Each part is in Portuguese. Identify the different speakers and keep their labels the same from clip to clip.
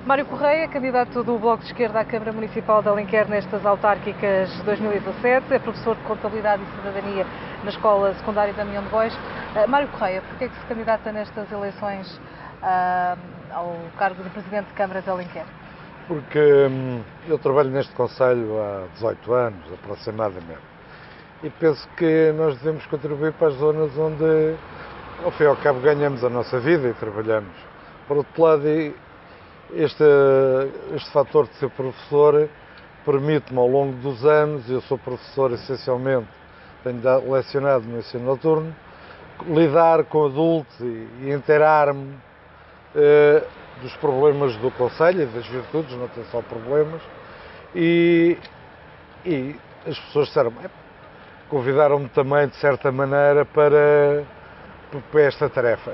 Speaker 1: Mário Correia, candidato do Bloco de Esquerda à Câmara Municipal de Alenquer nestas autárquicas 2017, é professor de Contabilidade e Cidadania na Escola Secundária Damião de Góis. Mário Correia, porquê é que se candidata nestas eleições ao cargo de Presidente de Câmara de Alenquer?
Speaker 2: Porque eu trabalho neste concelho há 18 anos, aproximadamente, e penso que nós devemos contribuir para as zonas onde, ao fim e ao cabo, ganhamos a nossa vida e trabalhamos. Por outro lado, este fator de ser professor permite-me, ao longo dos anos, eu sou professor essencialmente, tenho lecionado no ensino noturno, lidar com adultos e inteirar-me dos problemas do concelho e das virtudes, não tem só problemas, e as pessoas disseram, convidaram-me também, de certa maneira, para esta tarefa.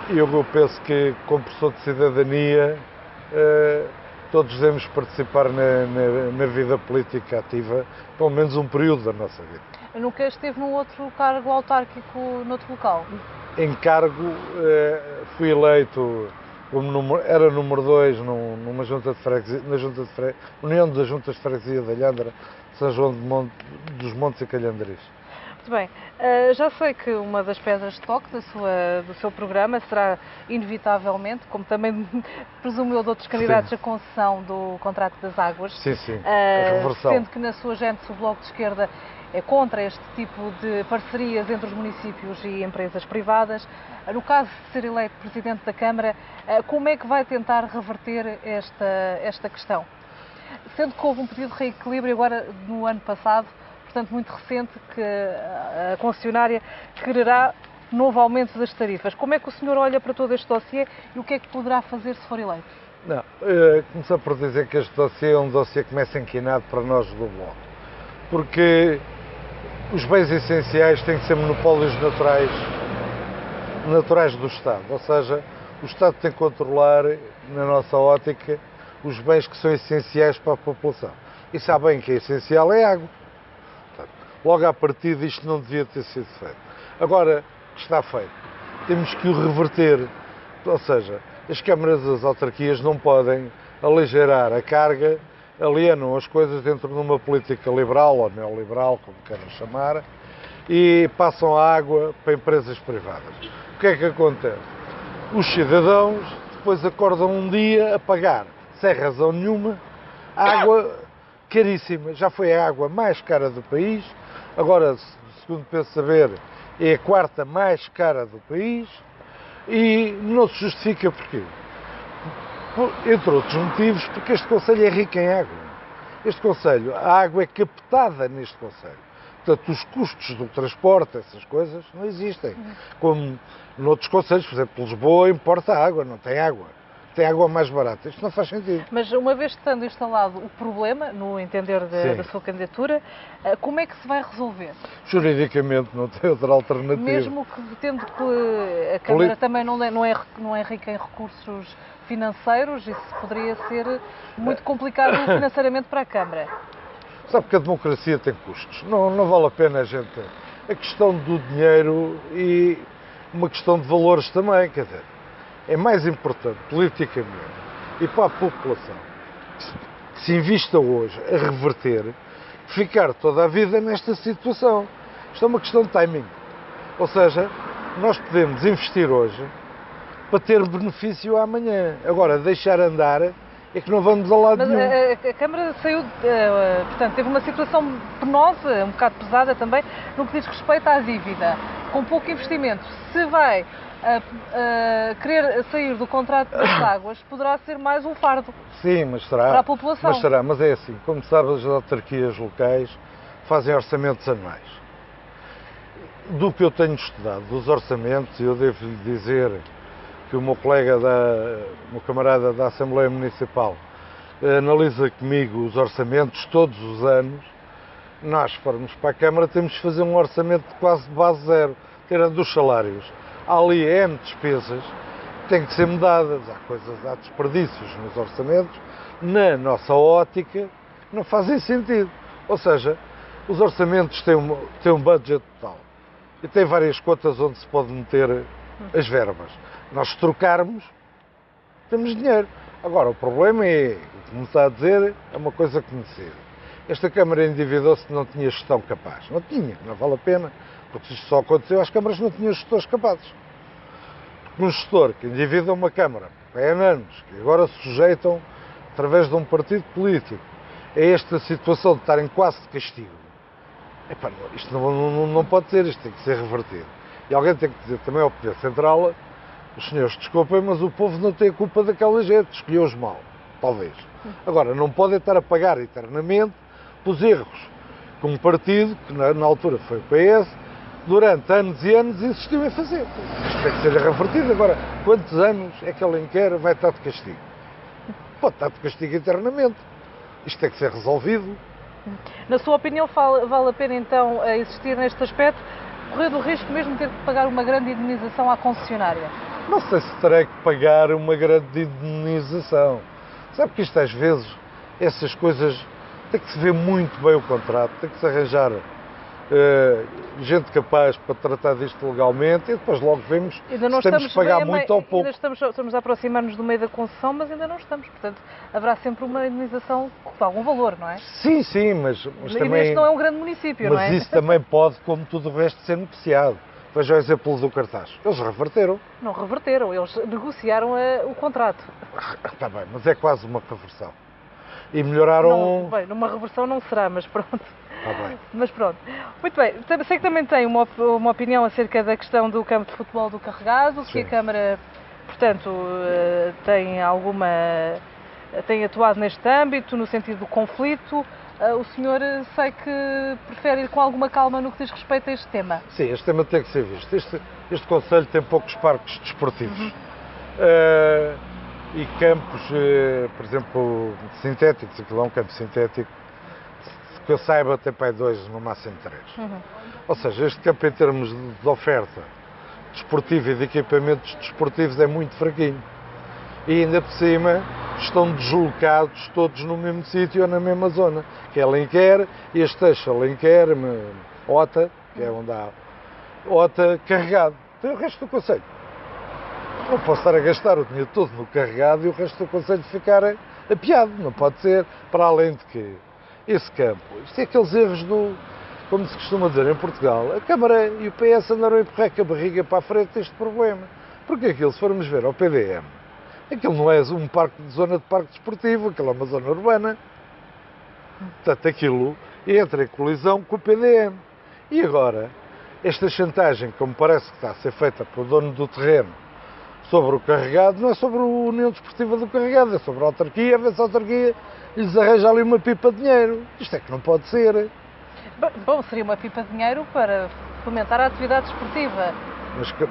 Speaker 2: E eu penso que, como professor de cidadania, todos devemos participar na vida política ativa, pelo menos um período da nossa vida.
Speaker 1: Nunca esteve num outro cargo autárquico noutro local?
Speaker 2: Em cargo, fui eleito, era número 2 numa junta de freguesia, União das Juntas de Freguesia de Alhandra, São João dos Montes e Calhandris.
Speaker 1: Muito bem, já sei que uma das pedras de toque do seu programa será, inevitavelmente, como também presumo eu de outros candidatos, a concessão do contrato das águas.
Speaker 2: Sim, a reversão.
Speaker 1: Sendo que na sua gênese o Bloco de Esquerda é contra este tipo de parcerias entre os municípios e empresas privadas. No caso de ser eleito Presidente da Câmara, como é que vai tentar reverter esta questão? Sendo que houve um pedido de reequilíbrio agora no ano passado, portanto muito recente, que a concessionária quererá novo aumento das tarifas. Como é que o senhor olha para todo este dossiê e o que é que poderá fazer se for eleito?
Speaker 2: Não, começar por dizer que este dossiê é um dossiê que começa inquinado para nós do Bloco, porque os bens essenciais têm que ser monopólios naturais do Estado, ou seja, o Estado tem que controlar, na nossa ótica, os bens que são essenciais para a população. E sabe bem que é essencial é água. Portanto, logo à partida isto não devia ter sido feito. Agora que está feito, temos que o reverter, ou seja, as câmaras das autarquias não podem aligeirar a carga, alienam as coisas dentro de uma política liberal ou neoliberal, como queiram chamar, e passam a água para empresas privadas. O que é que acontece? Os cidadãos depois acordam um dia a pagar, sem razão nenhuma, água caríssima. Já foi a água mais cara do país, agora, segundo penso saber, é a quarta mais cara do país e não se justifica porquê. Entre outros motivos, porque este concelho é rico em água. Este concelho, a água é captada neste concelho. Portanto, os custos do transporte, essas coisas, não existem. Como noutros concelhos, por exemplo, Lisboa importa água, não tem água. Tem água mais barata. Isto não faz sentido.
Speaker 1: Mas uma vez estando instalado o problema, no entender da sua candidatura, como é que se vai resolver?
Speaker 2: Juridicamente não tem outra alternativa.
Speaker 1: Mesmo que tendo que a Câmara também não é rica em recursos financeiros, isso poderia ser muito complicado financeiramente para a Câmara.
Speaker 2: Sabe que a democracia tem custos. Não vale a pena a gente... A questão do dinheiro e uma questão de valores também, quer dizer, é mais importante politicamente e para a população que se invista hoje a reverter, ficar toda a vida nesta situação. Isto é uma questão de timing. Ou seja, nós podemos investir hoje para ter benefício amanhã. Agora, deixar andar é que não vamos a lado nenhum.
Speaker 1: Mas a Câmara saiu, portanto, teve uma situação penosa, um bocado pesada também, no que diz respeito à dívida, com pouco investimento. Se vai querer sair do contrato das águas, poderá ser mais um fardo.
Speaker 2: Sim, mas será.
Speaker 1: Para a população.
Speaker 2: Mas é assim, como sabe, as autarquias locais fazem orçamentos anuais. Do que eu tenho estudado dos orçamentos, eu devo-lhe dizer que o meu meu camarada da Assembleia Municipal analisa comigo os orçamentos todos os anos. Nós, se formos para a Câmara, temos que fazer um orçamento quase de base zero, tirando os salários. Há ali N despesas que têm que ser mudadas. Há desperdícios nos orçamentos, na nossa ótica, que não fazem sentido. Ou seja, os orçamentos têm um budget total e têm várias contas onde se pode meter as verbas. Nós, se trocarmos, temos dinheiro. Agora, o problema é, como está a dizer, é uma coisa conhecida. Esta Câmara endividou-se, não tinha gestão capaz. Não tinha, não vale a pena, porque se isto só aconteceu, as câmaras não tinham gestores capazes. Porque um gestor que endivida uma Câmara há anos, que agora se sujeitam, através de um partido político, a esta situação de estarem quase de castigo, epá, isto não pode ser, isto tem que ser revertido. E alguém tem que dizer também ao Poder Central, os senhores desculpem, mas o povo não tem a culpa daquela gente, escolheu-os mal, talvez. Agora, não podem estar a pagar eternamente pelos erros que um partido, que na altura foi o PS, durante anos e anos insistiu em fazer. Isto tem que ser revertido. Agora, quantos anos é que Alenquer vai estar de castigo? Pode estar de castigo eternamente. Isto tem que ser resolvido.
Speaker 1: Na sua opinião, vale a pena então existir neste aspecto, correndo o risco mesmo de ter que pagar uma grande indemnização à concessionária?
Speaker 2: Não sei se terei que pagar uma grande indemnização. Sabe que isto às vezes, essas coisas, tem que se ver muito bem o contrato, tem que se arranjar gente capaz para tratar disto legalmente e depois logo vemos se temos que pagar muito ou pouco.
Speaker 1: Ainda estamos a aproximar-nos do meio da concessão, mas ainda não estamos. Portanto, haverá sempre uma indemnização de algum valor, não é?
Speaker 2: Sim, sim, mas também...
Speaker 1: Este não é um grande município, não é?
Speaker 2: Mas isso também pode, como tudo o resto, ser negociado. Veja o exemplo do cartaz. Eles reverteram.
Speaker 1: Não reverteram, eles negociaram o contrato.
Speaker 2: Está bem, mas é quase uma reversão. E melhoraram...
Speaker 1: Não, bem, numa reversão não será, mas pronto.
Speaker 2: Está bem.
Speaker 1: Mas pronto. Muito bem. Sei que também tem uma opinião acerca da questão do campo de futebol do Carregado, que a Câmara, portanto, tem atuado neste âmbito, no sentido do conflito. O senhor sei que prefere ir com alguma calma no que diz respeito a este tema.
Speaker 2: Sim, este tema tem que ser visto. Este concelho tem poucos parques desportivos. E campos, por exemplo, sintéticos, aquilo é um campo sintético, que eu saiba tem para aí 2, no máximo 3. Ou seja, este campo em termos de oferta desportiva e de equipamentos desportivos é muito fraquinho. E ainda por cima estão deslocados todos no mesmo sítio ou na mesma zona, que é Alenquer, e este eixo Alenquer, Ota, que é onde há Ota, Carregado. Tem o resto do concelho. Não posso estar a gastar o dinheiro todo no Carregado e o resto do concelho ficar apiado. Não pode ser, para além de que esse campo, isto é aqueles erros como se costuma dizer em Portugal, a Câmara e o PS andaram a empurrar com a barriga para a frente deste problema. Porque aquilo, se formos ver ao PDM, aquilo não é uma zona de parque desportivo, aquilo é uma zona urbana. Portanto, aquilo entra em colisão com o PDM. E agora, esta chantagem, como parece que está a ser feita pelo dono do terreno sobre o Carregado, não é sobre a União Desportiva do Carregado, é sobre a autarquia, a ver se a autarquia lhes arranja ali uma pipa de dinheiro. Isto é que não pode ser.
Speaker 1: Bom, seria uma pipa de dinheiro para fomentar a atividade desportiva.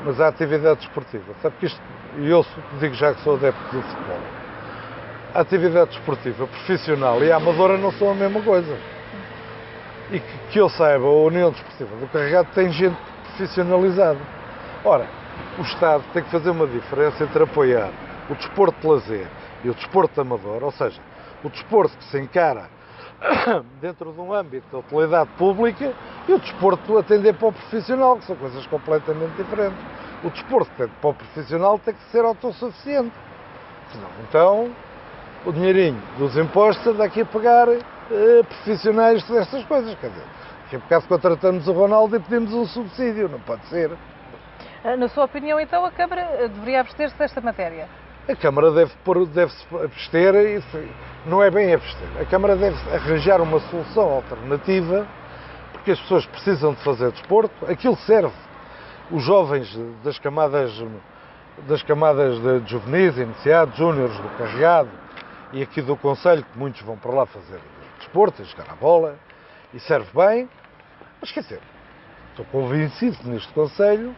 Speaker 2: Mas a atividade desportiva, sabe que isto, e eu digo já que sou adepto do futebol, a atividade desportiva profissional e a amadora não são a mesma coisa. E que eu saiba, a União Desportiva do Carregado tem gente profissionalizada. Ora, o Estado tem que fazer uma diferença entre apoiar o desporto de lazer e o desporto amador, ou seja, o desporto que se encara dentro de um âmbito de utilidade pública e o desporto atender para o profissional, que são coisas completamente diferentes. O desporto que atende para o profissional tem que ser autossuficiente. Senão, então, o dinheirinho dos impostos anda aqui a pagar profissionais destas coisas. Quer dizer, daqui a bocado contratamos o Ronaldo e pedimos um subsídio, não pode ser.
Speaker 1: Na sua opinião, então, a Câmara deveria abster-se desta matéria?
Speaker 2: A Câmara deve-se abster, e não é bem abster. A Câmara deve arranjar uma solução alternativa, porque as pessoas precisam de fazer desporto, aquilo serve. Os jovens das camadas de juvenis, iniciados, júniores do Carregado e aqui do Concelho, que muitos vão para lá fazer desporto, e jogar a bola, e serve bem. Mas quer dizer, estou convencido que neste Concelho,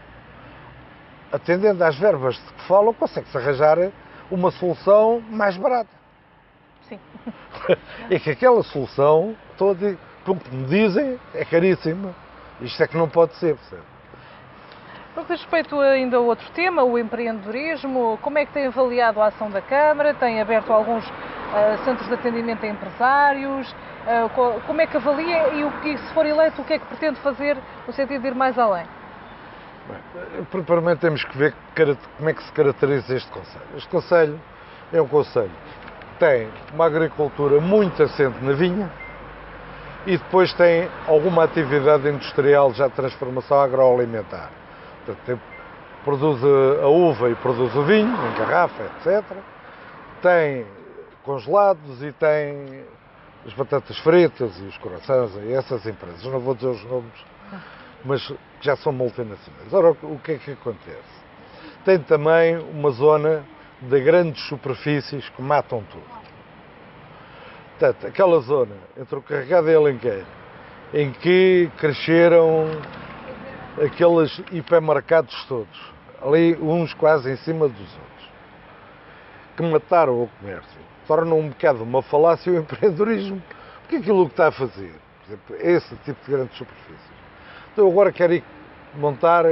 Speaker 2: atendendo às verbas de que falam, consegue-se arranjar uma solução mais barata.
Speaker 1: Sim.
Speaker 2: É que aquela solução, pelo que me dizem, é caríssima. Isto é que não pode ser, percebe?
Speaker 1: No que diz respeito ainda a outro tema, o empreendedorismo, como é que tem avaliado a ação da Câmara? Tem aberto alguns centros de atendimento a empresários? Como é que avalia e, se for eleito, o que é que pretende fazer no sentido de ir mais além?
Speaker 2: Bem, primeiramente temos que ver como é que se caracteriza este Conselho. Este Conselho É um concelho que tem uma agricultura muito assente na vinha e depois tem alguma atividade industrial já de transformação agroalimentar. Portanto, produz a uva e produz o vinho, em garrafa, etc. Tem congelados e tem as batatas fritas e os croissants e essas empresas. Não vou dizer os nomes, mas já são multinacionais. Ora, o que é que acontece? Tem também uma zona de grandes superfícies que matam tudo. Portanto, aquela zona entre o Carregado e Alenquer, em que cresceram aqueles hipermercados todos, ali uns quase em cima dos outros, que mataram o comércio, tornam um bocado uma falácia o empreendedorismo, porque aquilo que está a fazer, por exemplo, esse tipo de grandes superfícies. Então eu agora quero ir montar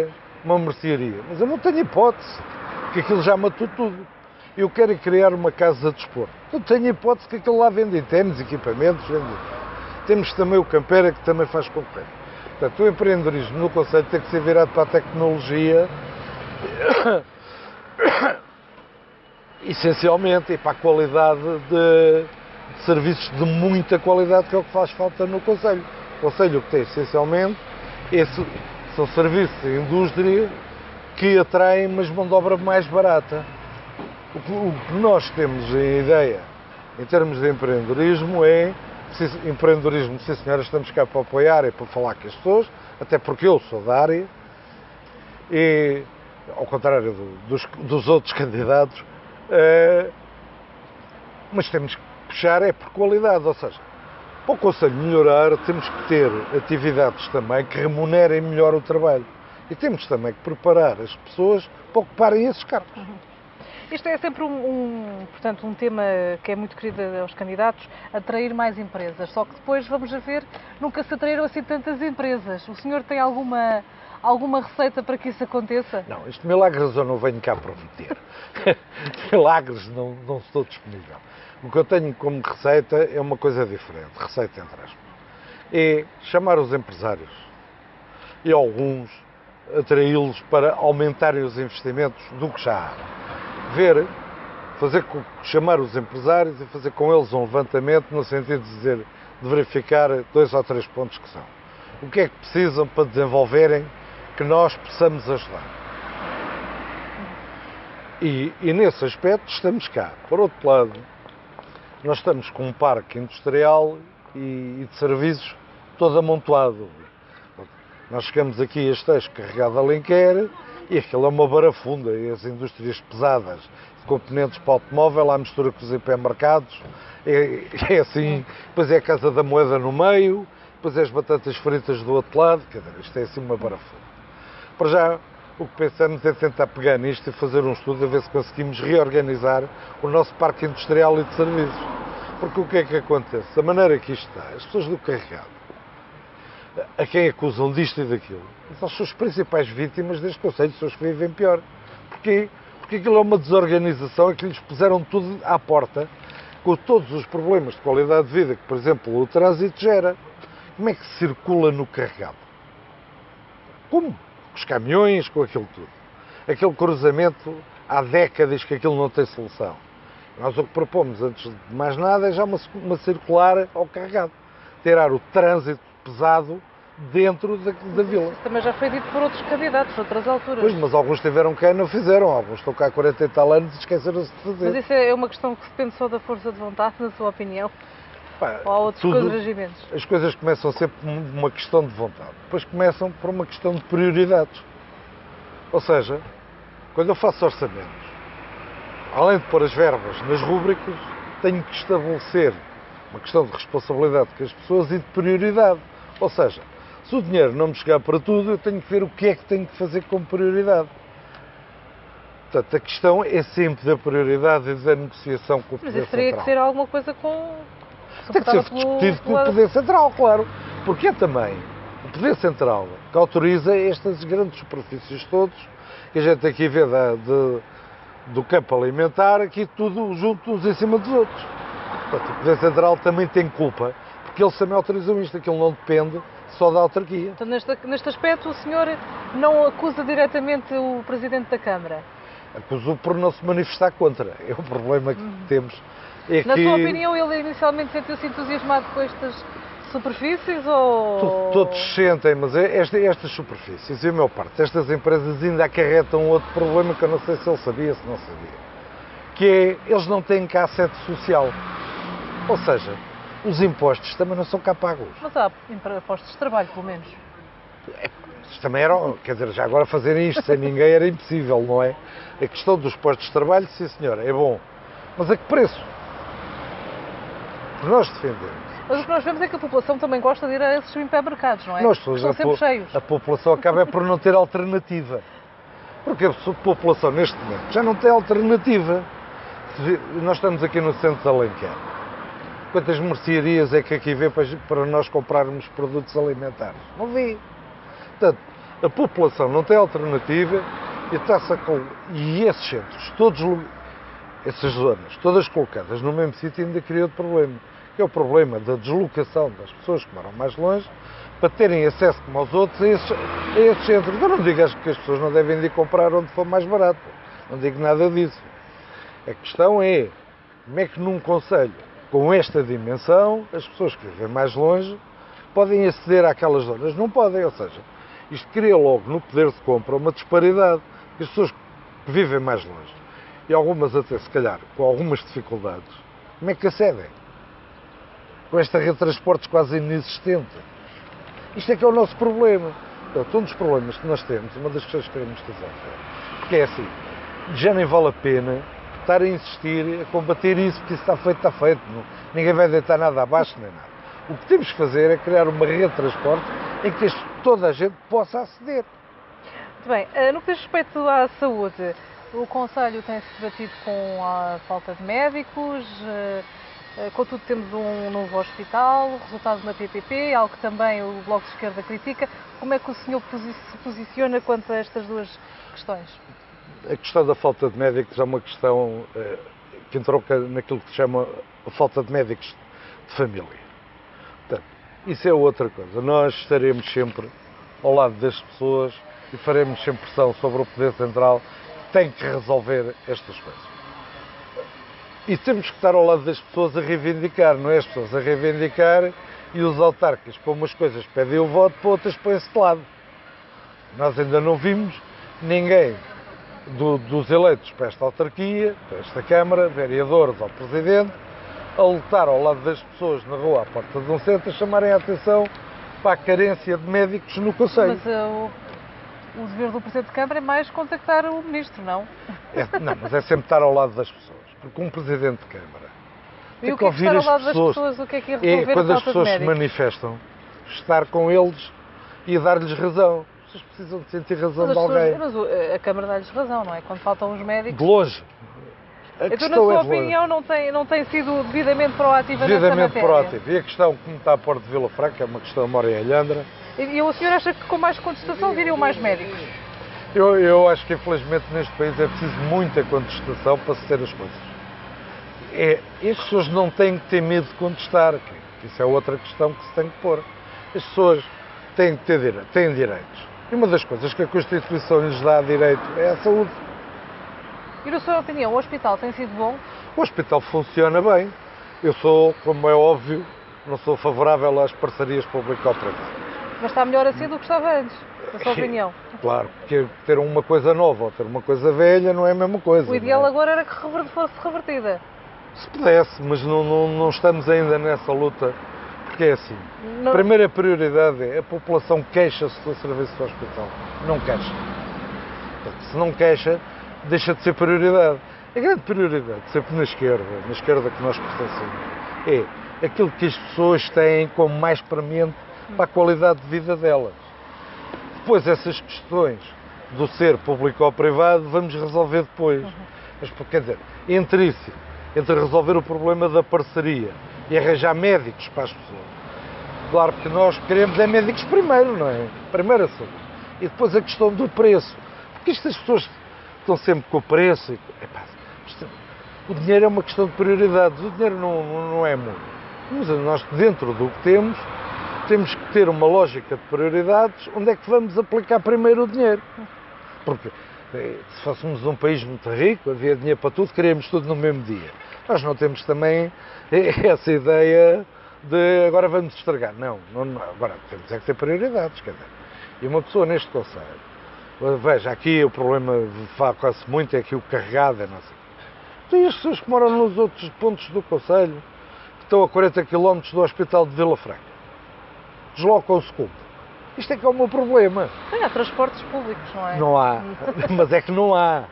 Speaker 2: uma mercearia, mas eu não tenho hipótese, porque aquilo já matou tudo. Eu quero ir criar uma casa de desporto. Não tenho hipótese que aquilo lá vende ténis, equipamentos, vende. Temos também o Campera, que também faz concorrência. Portanto, o empreendedorismo no conceito tem que ser virado para a tecnologia, essencialmente, e para a qualidade de serviços de muita qualidade, que é o que faz falta no concelho. O concelho que tem, essencialmente, são serviços de indústria que atraem, mas mão de obra mais barata. O que nós temos em ideia, em termos de empreendedorismo, empreendedorismo, sim senhora, estamos cá para apoiar e para falar com as pessoas, até porque eu sou da área, e ao contrário dos outros candidatos, mas temos que puxar por qualidade, ou seja, para o Conselho melhorar, temos que ter atividades também que remunerem melhor o trabalho. E temos também que preparar as pessoas para ocuparem esses cargos.
Speaker 1: Isto é sempre portanto, um tema que é muito querido aos candidatos, atrair mais empresas. Só que depois, vamos a ver, nunca se atraíram assim tantas empresas. O senhor tem alguma receita para que isso aconteça?
Speaker 2: Não, isto milagres eu não venho cá prometer. Milagres não estou disponível. O que eu tenho como receita é uma coisa diferente, receita entre aspas. É chamar os empresários e alguns atraí-los para aumentarem os investimentos do que já há. Chamar os empresários e fazer com eles um levantamento no sentido de verificar 2 ou 3 pontos que são. O que é que precisam para desenvolverem que nós possamos ajudar? E nesse aspecto estamos cá. Por outro lado, nós estamos com um parque industrial e de serviços todo amontoado. Nós chegamos aqui a Estejo, Carregado a Alenquer, e aquilo é uma barafunda, e as indústrias pesadas de componentes para o automóvel, à mistura com os hipermercados, é assim, depois é a Casa da Moeda no meio, depois é as batatas fritas do outro lado, quer dizer, isto é assim uma barafunda. Para já, o que pensamos é tentar pegar nisto e fazer um estudo a ver se conseguimos reorganizar o nosso parque industrial e de serviços. Porque o que é que acontece? Da maneira que isto está, as pessoas do Carregado, a quem acusam disto e daquilo, são as principais vítimas deste conceito, pessoas que vivem pior. Porquê? Porque aquilo é uma desorganização e que lhes puseram tudo à porta, com todos os problemas de qualidade de vida que, por exemplo, o trânsito gera. Como é que se circula no Carregado? Como? Com os caminhões, com aquilo tudo. Aquele cruzamento, há décadas que aquilo não tem solução. Nós o que propomos, antes de mais nada, é já uma circular ao Carregado. Tirar o trânsito pesado dentro da vila.
Speaker 1: Isso também já foi dito por outros candidatos, noutras alturas.
Speaker 2: Pois, mas alguns tiveram cá e não fizeram. Alguns estão cá há 40 e tal anos e esqueceram-se de fazer.
Speaker 1: Mas isso é uma questão que depende só da força de vontade, na sua opinião? Ou há outros constrangimentos?
Speaker 2: As coisas começam sempre por uma questão de vontade. Depois começam por uma questão de prioridades. Ou seja, quando eu faço orçamentos, além de pôr as verbas nas rúbricas, tenho que estabelecer uma questão de responsabilidade com as pessoas e de prioridade. Ou seja, se o dinheiro não me chegar para tudo, eu tenho que ver o que é que tenho que fazer como prioridade. Portanto, a questão é sempre da prioridade e da negociação com o Poder Central.
Speaker 1: Mas isso teria que ser alguma coisa com...
Speaker 2: Tem que ser discutido com o Poder Central, claro. Porque é também o Poder Central que autoriza estas grandes superfícies todos, que a gente aqui vê do campo alimentar, aqui tudo junto uns em cima dos outros. Portanto, o Poder Central também tem culpa, porque eles também autorizam isto, aquilo não depende só da autarquia.
Speaker 1: Então, neste aspecto, o senhor não acusa diretamente o Presidente da Câmara?
Speaker 2: Acusou por não se manifestar contra. É o problema que temos. É
Speaker 1: Na
Speaker 2: que
Speaker 1: sua opinião, ele inicialmente sentiu-se entusiasmado com estas superfícies ou...
Speaker 2: todos sentem, mas estas superfícies, e a maior parte destas empresas ainda acarretam outro problema que eu não sei se ele sabia, se não sabia, que é, eles não têm cá sede social. Ou seja, os impostos também não são cá pagos.
Speaker 1: Mas há postos de trabalho, pelo menos.
Speaker 2: Isto também era, quer dizer, já agora fazerem isto sem ninguém era impossível, não é? A questão dos postos de trabalho, sim senhor, é bom. Mas a que preço? Nós defendemos.
Speaker 1: Mas o que nós vemos é que a população também gosta de ir a esses hipermercados, não é?
Speaker 2: Nós,
Speaker 1: Estão sempre cheios.
Speaker 2: A população acaba é por não ter alternativa. Porque a população, neste momento, já não tem alternativa. Nós estamos aqui no centro de Alenquer. Quantas mercearias é que aqui vê para nós comprarmos produtos alimentares? Não vê. Portanto, a população não tem alternativa e esses centros, essas zonas, todas colocadas no mesmo sítio, ainda cria outro problema. Que é o problema da deslocação das pessoas que moram mais longe para terem acesso, como aos outros, a esses centros. Eu não digo que as pessoas não devem ir comprar onde for mais barato. Não digo nada disso. A questão é como é que num concelho com esta dimensão as pessoas que vivem mais longe podem aceder àquelas zonas. Não podem, ou seja, isto cria logo no poder de compra uma disparidade. As pessoas que vivem mais longe, e algumas até se calhar com algumas dificuldades, como é que acedem? Com esta rede de transportes quase inexistente. Isto é que é o nosso problema. Portanto, um dos problemas que nós temos, uma das questões que queremos fazer, porque é assim, já nem vale a pena estar a insistir, a combater isso, porque isso está feito, está feito. Ninguém vai deitar nada abaixo, nem nada. O que temos que fazer é criar uma rede de transporte em que toda a gente possa aceder.
Speaker 1: Muito bem. No que diz respeito à saúde, o Conselho tem-se debatido com a falta de médicos, contudo temos um novo hospital, resultado de uma PPP, algo que também o Bloco de Esquerda critica. Como é que o senhor se posiciona quanto a estas duas questões?
Speaker 2: A questão da falta de médicos é uma questão que entronca naquilo que se chama a falta de médicos de família. Portanto, isso é outra coisa. Nós estaremos sempre ao lado das pessoas e faremos sempre pressão sobre o Poder Central que tem que resolver estas coisas. E temos que estar ao lado das pessoas a reivindicar, não é as pessoas a reivindicar e os autarcas para umas coisas pedem o voto, para outras põem-se de lado. Nós ainda não vimos ninguém dos eleitos para esta autarquia, para esta Câmara, vereadores ou Presidente, a lutar ao lado das pessoas na rua, à porta de um centro, a chamarem a atenção para a carência de médicos no Conselho.
Speaker 1: Mas o dever do Presidente de Câmara é mais contactar o Ministro, não?
Speaker 2: Não, mas é sempre estar ao lado das pessoas. Porque um Presidente de Câmara tem que ouvir as pessoas.
Speaker 1: O que é que ia resolver
Speaker 2: quando
Speaker 1: a
Speaker 2: as
Speaker 1: falta de
Speaker 2: pessoas se
Speaker 1: médicos?
Speaker 2: manifestam, estar com eles e dar-lhes razão. As pessoas precisam de sentir razão de alguém.
Speaker 1: Mas a Câmara dá-lhes razão, não é? Quando faltam os médicos...
Speaker 2: De longe.
Speaker 1: Então, na sua opinião, não tem sido devidamente proativa nessa matéria?
Speaker 2: Devidamente proativa. E a questão, como está a Porto de Vila Franca, é uma questão Mora e Alhandra.
Speaker 1: E o senhor acha que com mais contestação viriam mais médicos?
Speaker 2: Eu acho que, infelizmente, neste país é preciso muita contestação para se ter as coisas. As pessoas não têm que ter medo de contestar, que isso é outra questão que se tem que pôr. As pessoas têm que têm direitos. E uma das coisas que a Constituição lhes dá direito é a saúde.
Speaker 1: E na sua opinião, o hospital tem sido bom?
Speaker 2: O hospital funciona bem. Eu sou, como é óbvio, não sou favorável às parcerias público-privadas.
Speaker 1: Mas está melhor assim do que estava antes, na sua opinião?
Speaker 2: Claro, porque ter uma coisa nova ou ter uma coisa velha não é a mesma coisa.
Speaker 1: O ideal agora era que fosse revertida.
Speaker 2: Se pudesse, mas não estamos ainda nessa luta, porque é assim. A primeira prioridade é a população queixa-se do serviço do hospital. Não queixa. Portanto, se não queixa, deixa de ser prioridade. A grande prioridade, sempre na esquerda que nós pertencemos, é aquilo que as pessoas têm como mais premente para a qualidade de vida delas. Depois, essas questões do ser público ou privado, vamos resolver depois. Mas, quer dizer, entre resolver o problema da parceria e arranjar médicos para as pessoas, claro que nós queremos médicos primeiro, não é? Primeiro a saúde. E depois a questão do preço. Porque estas pessoas estão sempre com o preço. O dinheiro é uma questão de prioridades. O dinheiro não é muito. Mas nós, dentro do que temos que ter uma lógica de prioridades. Onde é que vamos aplicar primeiro o dinheiro? Porque Se fôssemos um país muito rico, havia dinheiro para tudo, queríamos tudo no mesmo dia. Nós não temos também essa ideia de agora vamos estragar. Não, agora temos é que ter prioridades, quer dizer. E uma pessoa neste conselho, veja, aqui o problema foca-se muito é aqui o carregado, não sei. Tem as pessoas que moram nos outros pontos do conselho, que estão a 40 km do Hospital de Vila Franca. Deslocam-se como? Isto é que é o meu problema.
Speaker 1: Sim, há transportes públicos, não é?
Speaker 2: Não há, mas é que não há.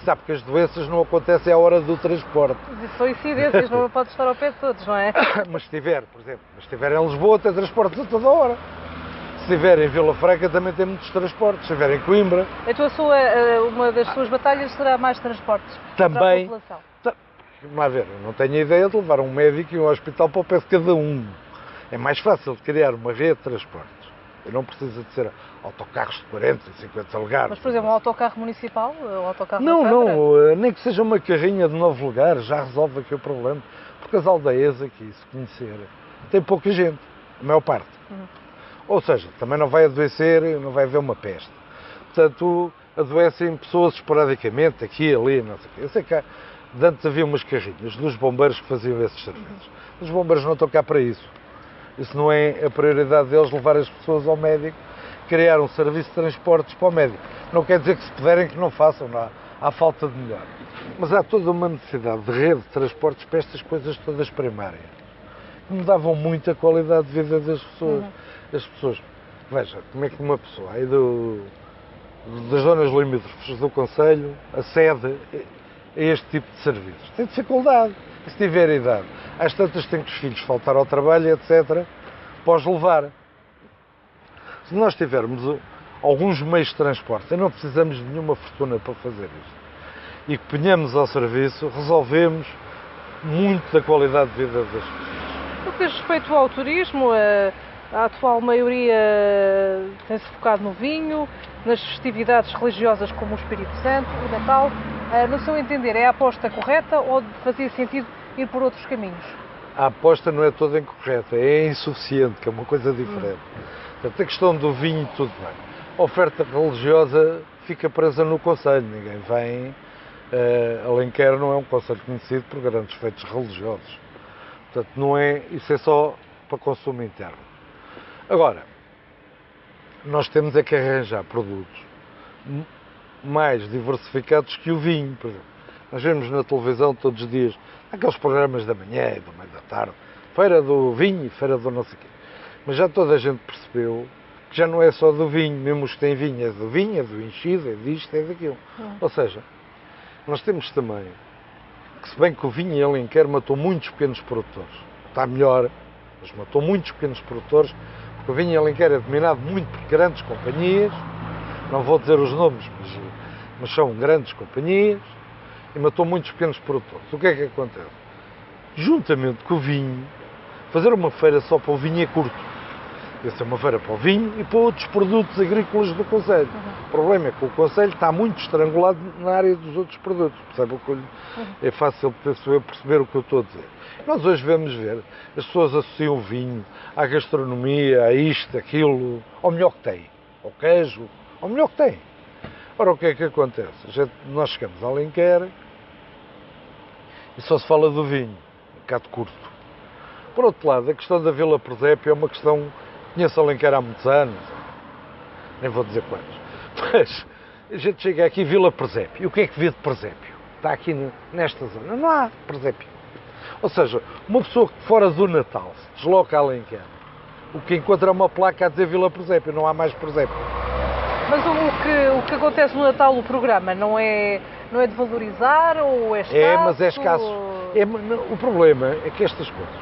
Speaker 2: Sabe que as doenças não acontecem à hora do transporte.
Speaker 1: São incidências, não pode estar ao pé de todos, não é?
Speaker 2: Mas se tiver, por exemplo, em Lisboa tem transportes a toda hora. Se estiver em Vila Franca também tem muitos transportes. Se estiver em Coimbra...
Speaker 1: Então uma das suas batalhas será mais transportes
Speaker 2: também,
Speaker 1: para a população?
Speaker 2: Vamos lá ver, eu não tenho a ideia de levar um médico e um hospital para o pé de cada um. É mais fácil de criar uma rede de transportes. E não precisa de ser autocarros de 40 e 50 lugares.
Speaker 1: Mas, por exemplo, um autocarro municipal? Um autocarro
Speaker 2: não, nem que seja uma carrinha de 9 lugares, já resolve aqui o problema. Porque as aldeias aqui, se conhecer, tem pouca gente, a maior parte. Ou seja, também não vai adoecer, não vai haver uma peste. Portanto, adoecem pessoas esporadicamente, aqui e ali, não sei o quê. Eu sei que antes havia umas carrinhas dos bombeiros que faziam esses serviços. Os bombeiros não estão cá para isso. Isso não é a prioridade deles, levar as pessoas ao médico, criar um serviço de transportes para o médico. Não quer dizer que se puderem que não façam, não há falta de melhor. Mas há toda uma necessidade de rede de transportes para estas coisas todas primárias. Que mudavam muito a qualidade de vida das pessoas. As pessoas, veja, como é que uma pessoa aí das zonas limítrofes do concelho acede a este tipo de serviços? Tem dificuldade. Se tiver idade, às tantas tem que os filhos faltar ao trabalho, etc., pode levar. Se nós tivermos alguns meios de transporte e não precisamos de nenhuma fortuna para fazer isto, e que ponhamos ao serviço, resolvemos muito da qualidade de vida das pessoas.
Speaker 1: No que diz respeito ao turismo, a atual maioria tem-se focado no vinho, nas festividades religiosas como o Espírito Santo, o Natal. No seu entender, é a aposta correta ou fazia sentido ir por outros caminhos?
Speaker 2: A aposta não é toda incorreta, é insuficiente, que é uma coisa diferente. Portanto, a questão do vinho, tudo bem. A oferta religiosa fica presa no concelho, ninguém vem. Alenquer não é um concelho conhecido por grandes feitos religiosos. Portanto, não é, isso é só para consumo interno. Agora, nós temos é que arranjar produtos mais diversificados que o vinho, por exemplo. Nós vemos na televisão todos os dias, aqueles programas da manhã e do meio da tarde, feira do vinho e feira do não sei o quê. Mas já toda a gente percebeu que já não é só do vinho, mesmo os que têm vinho, é do enchido, é disto, é daquilo. Ou seja, nós temos também, que se bem que o vinho em Alenquer matou muitos pequenos produtores, está melhor, mas matou muitos pequenos produtores, porque o vinho em Alenquer é dominado muito por grandes companhias, não vou dizer os nomes, mas são grandes companhias, e matou muitos pequenos produtores. O que é que acontece? Juntamente com o vinho, fazer uma feira só para o vinho é curto. Essa é uma feira para o vinho e para outros produtos agrícolas do concelho. O problema é que o concelho está muito estrangulado na área dos outros produtos. Percebe o que é fácil perceber o que eu estou a dizer. Nós hoje vamos ver, as pessoas associam o vinho à gastronomia, a isto, aquilo, ao melhor que tem, ao queijo, ao melhor que tem. Ora, o que é que acontece? Nós chegamos a Alenquer e só se fala do vinho, um bocado curto. Por outro lado, a questão da Vila Presépio é uma questão... Conheço Alenquer há muitos anos, nem vou dizer quantos, mas a gente chega aqui Vila Presépio. E o que é que vê de presépio? Está aqui nesta zona. Não há presépio. Ou seja, uma pessoa que fora do Natal se desloca a Alenquer, o que encontra é uma placa a dizer Vila Presépio, não há mais presépio.
Speaker 1: Mas o que acontece no Natal, o programa, não é de valorizar ou é escasso?
Speaker 2: É, mas é escasso. O problema é que estas coisas,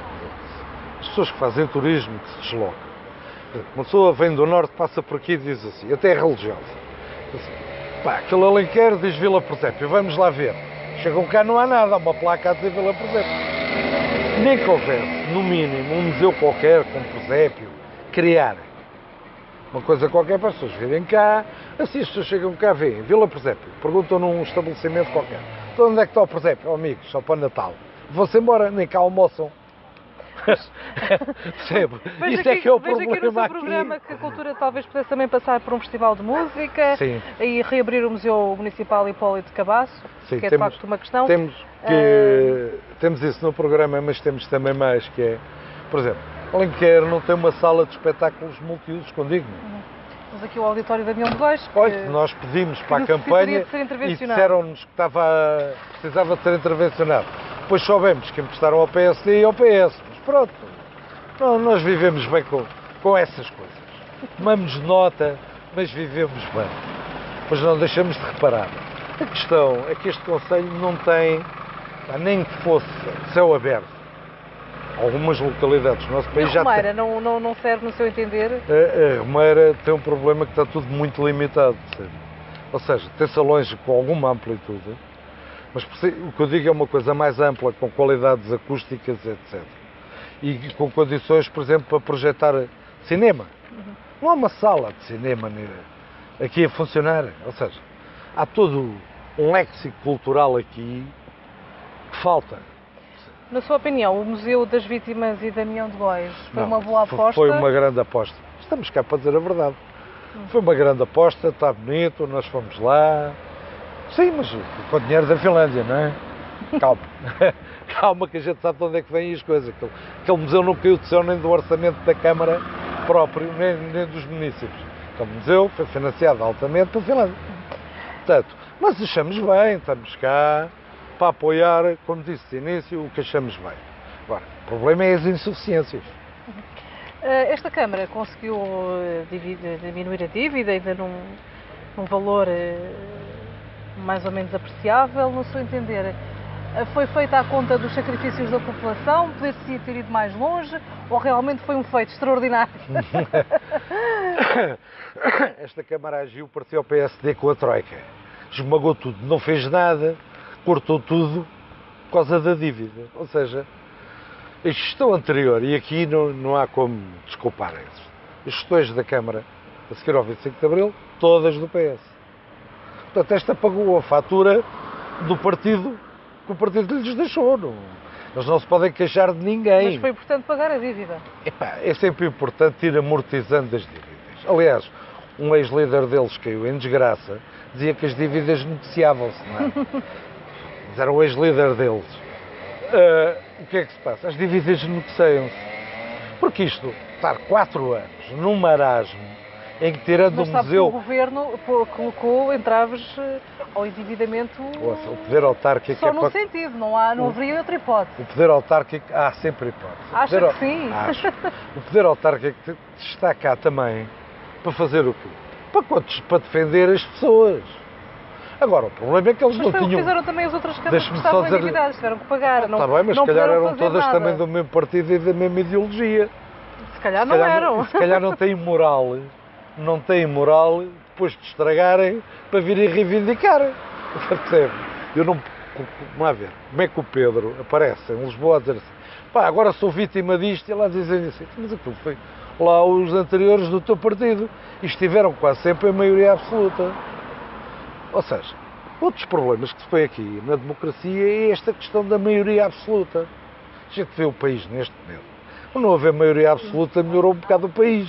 Speaker 2: as pessoas que fazem turismo, que se deslocam, uma pessoa vem do norte, passa por aqui e diz assim, até é religiosa. Pá, aquele Alenquer diz Vila Presépio, vamos lá ver. Chegam cá, não há nada, há uma placa a dizer Vila Presépio. Nem que houvesse, no mínimo, um museu qualquer com presépio, criar uma coisa qualquer para as pessoas virem cá, assim as pessoas chegam cá, veem Vila Presépio, perguntam num estabelecimento qualquer, então onde é que está o presépio? Oh, amigos, só para o Natal. Vão-se embora, nem cá almoçam. Percebo.
Speaker 1: Vejo
Speaker 2: Isso é que é o
Speaker 1: vejo aqui no
Speaker 2: problema
Speaker 1: seu
Speaker 2: aqui.
Speaker 1: programa que a cultura talvez pudesse também passar por um festival de música
Speaker 2: Sim.
Speaker 1: e reabrir o Museu Municipal Hipólito de Cabasso,
Speaker 2: Sim,
Speaker 1: que é de facto uma questão.
Speaker 2: Temos isso no programa, mas temos também mais, que é, por exemplo, Alenquer não tem uma sala de espetáculos multiusos condigna.
Speaker 1: Temos aqui o auditório da Damião de Góis.
Speaker 2: Olha, nós pedimos para a campanha
Speaker 1: de ser
Speaker 2: e
Speaker 1: intervencionado.
Speaker 2: disseram-nos que precisava de ser intervencionado. Depois soubemos que emprestaram ao PSD e ao PS. Mas pronto, nós vivemos bem com essas coisas. Tomamos nota, mas vivemos bem. Pois não deixamos de reparar. A questão é que este Conselho não tem, nem que fosse céu aberto. Algumas localidades do nosso país já
Speaker 1: Romeira não serve no seu entender?
Speaker 2: A Romeira tem um problema que está tudo muito limitado. Sabe? Ou seja, tem salões com alguma amplitude, mas o que eu digo é uma coisa mais ampla, com qualidades acústicas, etc. E com condições, por exemplo, para projetar cinema. Não há uma sala de cinema aqui a funcionar. Ou seja, há todo um léxico cultural aqui que falta.
Speaker 1: Na sua opinião, o Museu das Vítimas e Damião de Góis foi uma boa aposta?
Speaker 2: Foi uma grande aposta. Estamos cá para dizer a verdade. Foi uma grande aposta, está bonito, nós fomos lá. Sim, mas com dinheiro da Finlândia, não é? Calma. Calma que a gente sabe de onde é que vêm as coisas. Aquele museu não caiu do céu nem do orçamento da Câmara próprio, nem dos municípios. Aquele museu foi financiado altamente pela Finlândia. Portanto, nós achamos bem, estamos cá para apoiar, como disse de início, o que achamos bem. Agora, o problema é as insuficiências.
Speaker 1: Esta Câmara conseguiu diminuir a dívida, ainda num valor mais ou menos apreciável, no seu entender. Foi feita à conta dos sacrifícios da população? Poderia ter ido mais longe? Ou realmente foi um feito extraordinário?
Speaker 2: Esta Câmara agiu, parecia ao PSD com a Troika. Esmagou tudo, não fez nada, cortou tudo por causa da dívida. Ou seja, a gestão anterior, e aqui não há como desculpar isso, as gestões da Câmara, a seguir ao 25 de Abril, todas do PS. Portanto, esta pagou a fatura do partido que o partido lhes deixou. Eles não se podem queixar de ninguém.
Speaker 1: Mas foi importante pagar a dívida.
Speaker 2: É sempre importante ir amortizando as dívidas. Aliás, um ex-líder deles caiu em desgraça, dizia que as dívidas negociavam-se, não é? Mas era o ex-líder deles. O que é que se passa? As dívidas negociam-se. Porque isto, estar 4 anos num marasmo em que, tirando o museu...
Speaker 1: o Governo colocou entraves ao endividamento...
Speaker 2: Ouça, o poder autárquico...
Speaker 1: Só no sentido, não haveria outra hipótese.
Speaker 2: O poder autárquico... Há sempre hipótese.
Speaker 1: Acha que sim?
Speaker 2: Acho. O poder autárquico está cá também para fazer o quê? Para defender as pessoas. Agora, o problema é que eles
Speaker 1: mas
Speaker 2: não
Speaker 1: foi
Speaker 2: tinham...
Speaker 1: o que fizeram também as outras câmaras que estavam endividadas, tiveram que pagar.
Speaker 2: Está bem, mas se calhar eram todas
Speaker 1: nada.
Speaker 2: também do mesmo partido e da mesma ideologia.
Speaker 1: Se calhar não eram.
Speaker 2: Se calhar não têm moral, depois de estragarem para virem reivindicar. Percebe? Eu não... Vamos lá ver. Como é que o Pedro aparece em Lisboa a dizer assim, pá, agora sou vítima disto, e lá dizem assim, mas aquilo foi lá os anteriores do teu partido e estiveram quase sempre a maioria absoluta. Ou seja, outros problemas que se põe aqui na democracia é esta questão da maioria absoluta. A gente vê o país neste momento. Por não haver maioria absoluta, melhorou um bocado o país.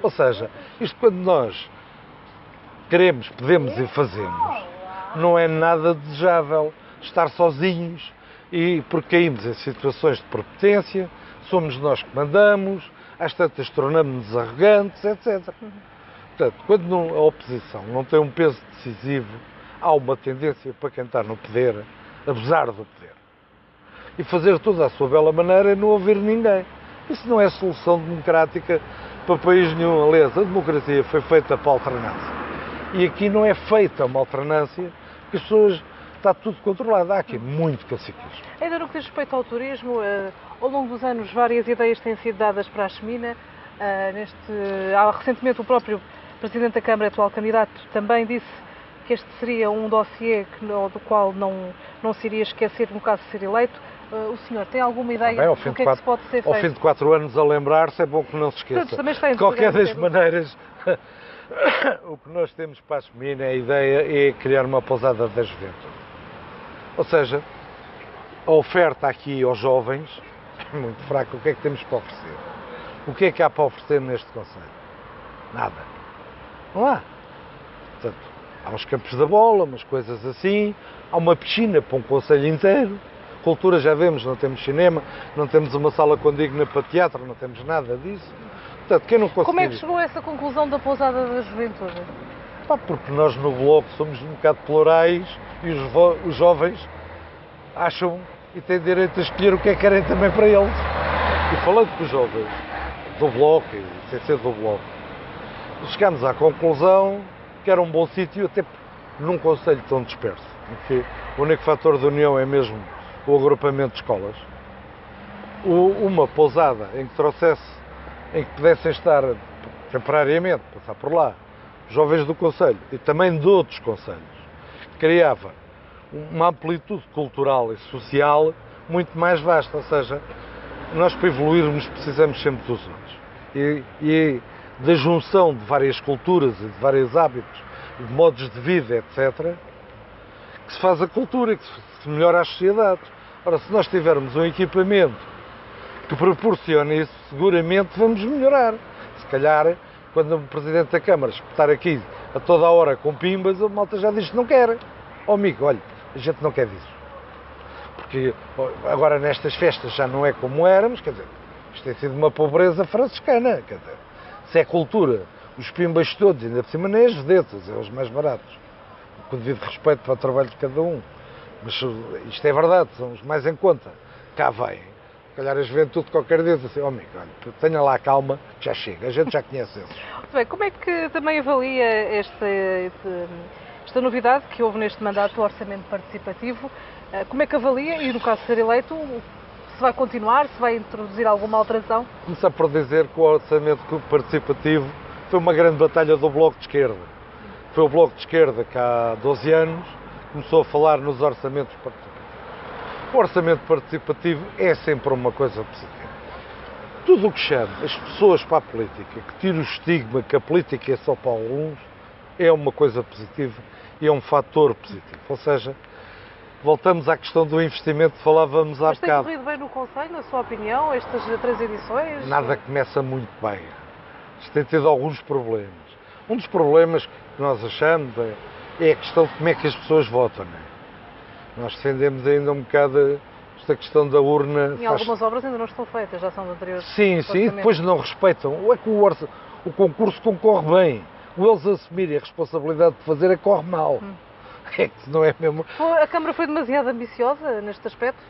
Speaker 2: Ou seja, isto quando nós queremos, podemos e fazemos, não é nada desejável estar sozinhos e porque caímos em situações de prepotência, somos nós que mandamos, às tantas tornamos-nos arrogantes, etc. Portanto, quando a oposição não tem um peso decisivo, há uma tendência para quem está no poder abusar do poder. E fazer tudo à sua bela maneira e não ouvir ninguém. Isso não é solução democrática para país nenhum. Aliás, a democracia foi feita para a alternância. E aqui não é feita uma alternância, porque as pessoas... Está tudo controlado. Há aqui muito caciquismo.
Speaker 1: Ainda no que diz respeito ao turismo, ao longo dos anos várias ideias têm sido dadas para a Chemina. Recentemente o próprio Presidente da Câmara, atual candidato, também disse que este seria um dossiê do qual não se iria esquecer no caso de ser eleito. O senhor tem alguma ideia do que é que se pode ser feito?
Speaker 2: Ao fim de 4 anos a lembrar-se é bom que não se esqueça.
Speaker 1: De
Speaker 2: qualquer das maneiras, o que nós temos para a Chemina, a ideia é criar uma pousada da juventude. Ou seja, a oferta aqui aos jovens muito fraca. O que é que temos para oferecer? O que é que há para oferecer neste concelho? Nada. Não há. Portanto, há uns campos da bola, umas coisas assim, há uma piscina para um concelho inteiro. Cultura já vemos, não temos cinema, não temos uma sala condigna para teatro, não temos nada disso. Portanto, quem não conseguir...
Speaker 1: Como é que chegou a essa conclusão da pousada da juventude?
Speaker 2: Pá, porque nós no Bloco somos um bocado plurais e os jovens acham e têm direito a escolher o que é que querem também para eles. E falando com os jovens do Bloco, e sem ser do Bloco, chegámos à conclusão que era um bom sítio, até num concelho tão disperso, em que o único fator de união é mesmo o agrupamento de escolas. Uma pousada em que trouxesse, em que pudessem estar temporariamente, passar por lá, jovens do concelho e também de outros concelhos, criava uma amplitude cultural e social muito mais vasta, ou seja, nós para evoluirmos precisamos sempre dos outros. E da junção de várias culturas e de vários hábitos, de modos de vida, etc., que se faz a cultura, que se melhora as sociedades. Ora, se nós tivermos um equipamento que proporcione isso, seguramente vamos melhorar. Se calhar, quando o Presidente da Câmara espetar aqui a toda a hora com pimbas, a malta já diz que não quer. Oh amigo, olha, a gente não quer disso. Porque agora nestas festas já não é como éramos, quer dizer, isto tem sido uma pobreza franciscana, quer dizer, se é cultura, os pimbas todos, ainda por cima nem as vedetas, é os mais baratos, com o devido respeito para o trabalho de cada um. Mas isto é verdade, são os mais em conta. Cá vêm. Se calhar a juventude qualquer dia diz assim, oh amigo, olha, tenha lá calma, que já chega, a gente já conhece esses.
Speaker 1: Muito bem, como é que também avalia esta novidade que houve neste mandato, o orçamento participativo? Como é que avalia, e no caso de ser eleito, se vai continuar, se vai introduzir alguma alteração?
Speaker 2: Começar por dizer que o orçamento participativo foi uma grande batalha do Bloco de Esquerda. Foi o Bloco de Esquerda que há 12 anos começou a falar nos orçamentos participativos. O orçamento participativo é sempre uma coisa positiva. Tudo o que chama as pessoas para a política, que tira o estigma que a política é só para alguns, é uma coisa positiva e é um fator positivo. Ou seja, voltamos à questão do investimento que falávamos há bocado.
Speaker 1: Mas tem corrido bem no Conselho, na sua opinião, estas 3 edições?
Speaker 2: Nada começa muito bem. Isto tem tido alguns problemas. Um dos problemas que nós achamos é a questão de como é que as pessoas votam. Não é? Nós defendemos ainda um bocado esta questão da urna.
Speaker 1: E algumas obras ainda não estão feitas, já são de anteriores.
Speaker 2: Sim, e depois não respeitam. Ou é que o concurso concorre bem, ou eles assumirem a responsabilidade de fazer, corre mal. É que não é mesmo.
Speaker 1: A Câmara foi demasiado ambiciosa neste aspecto?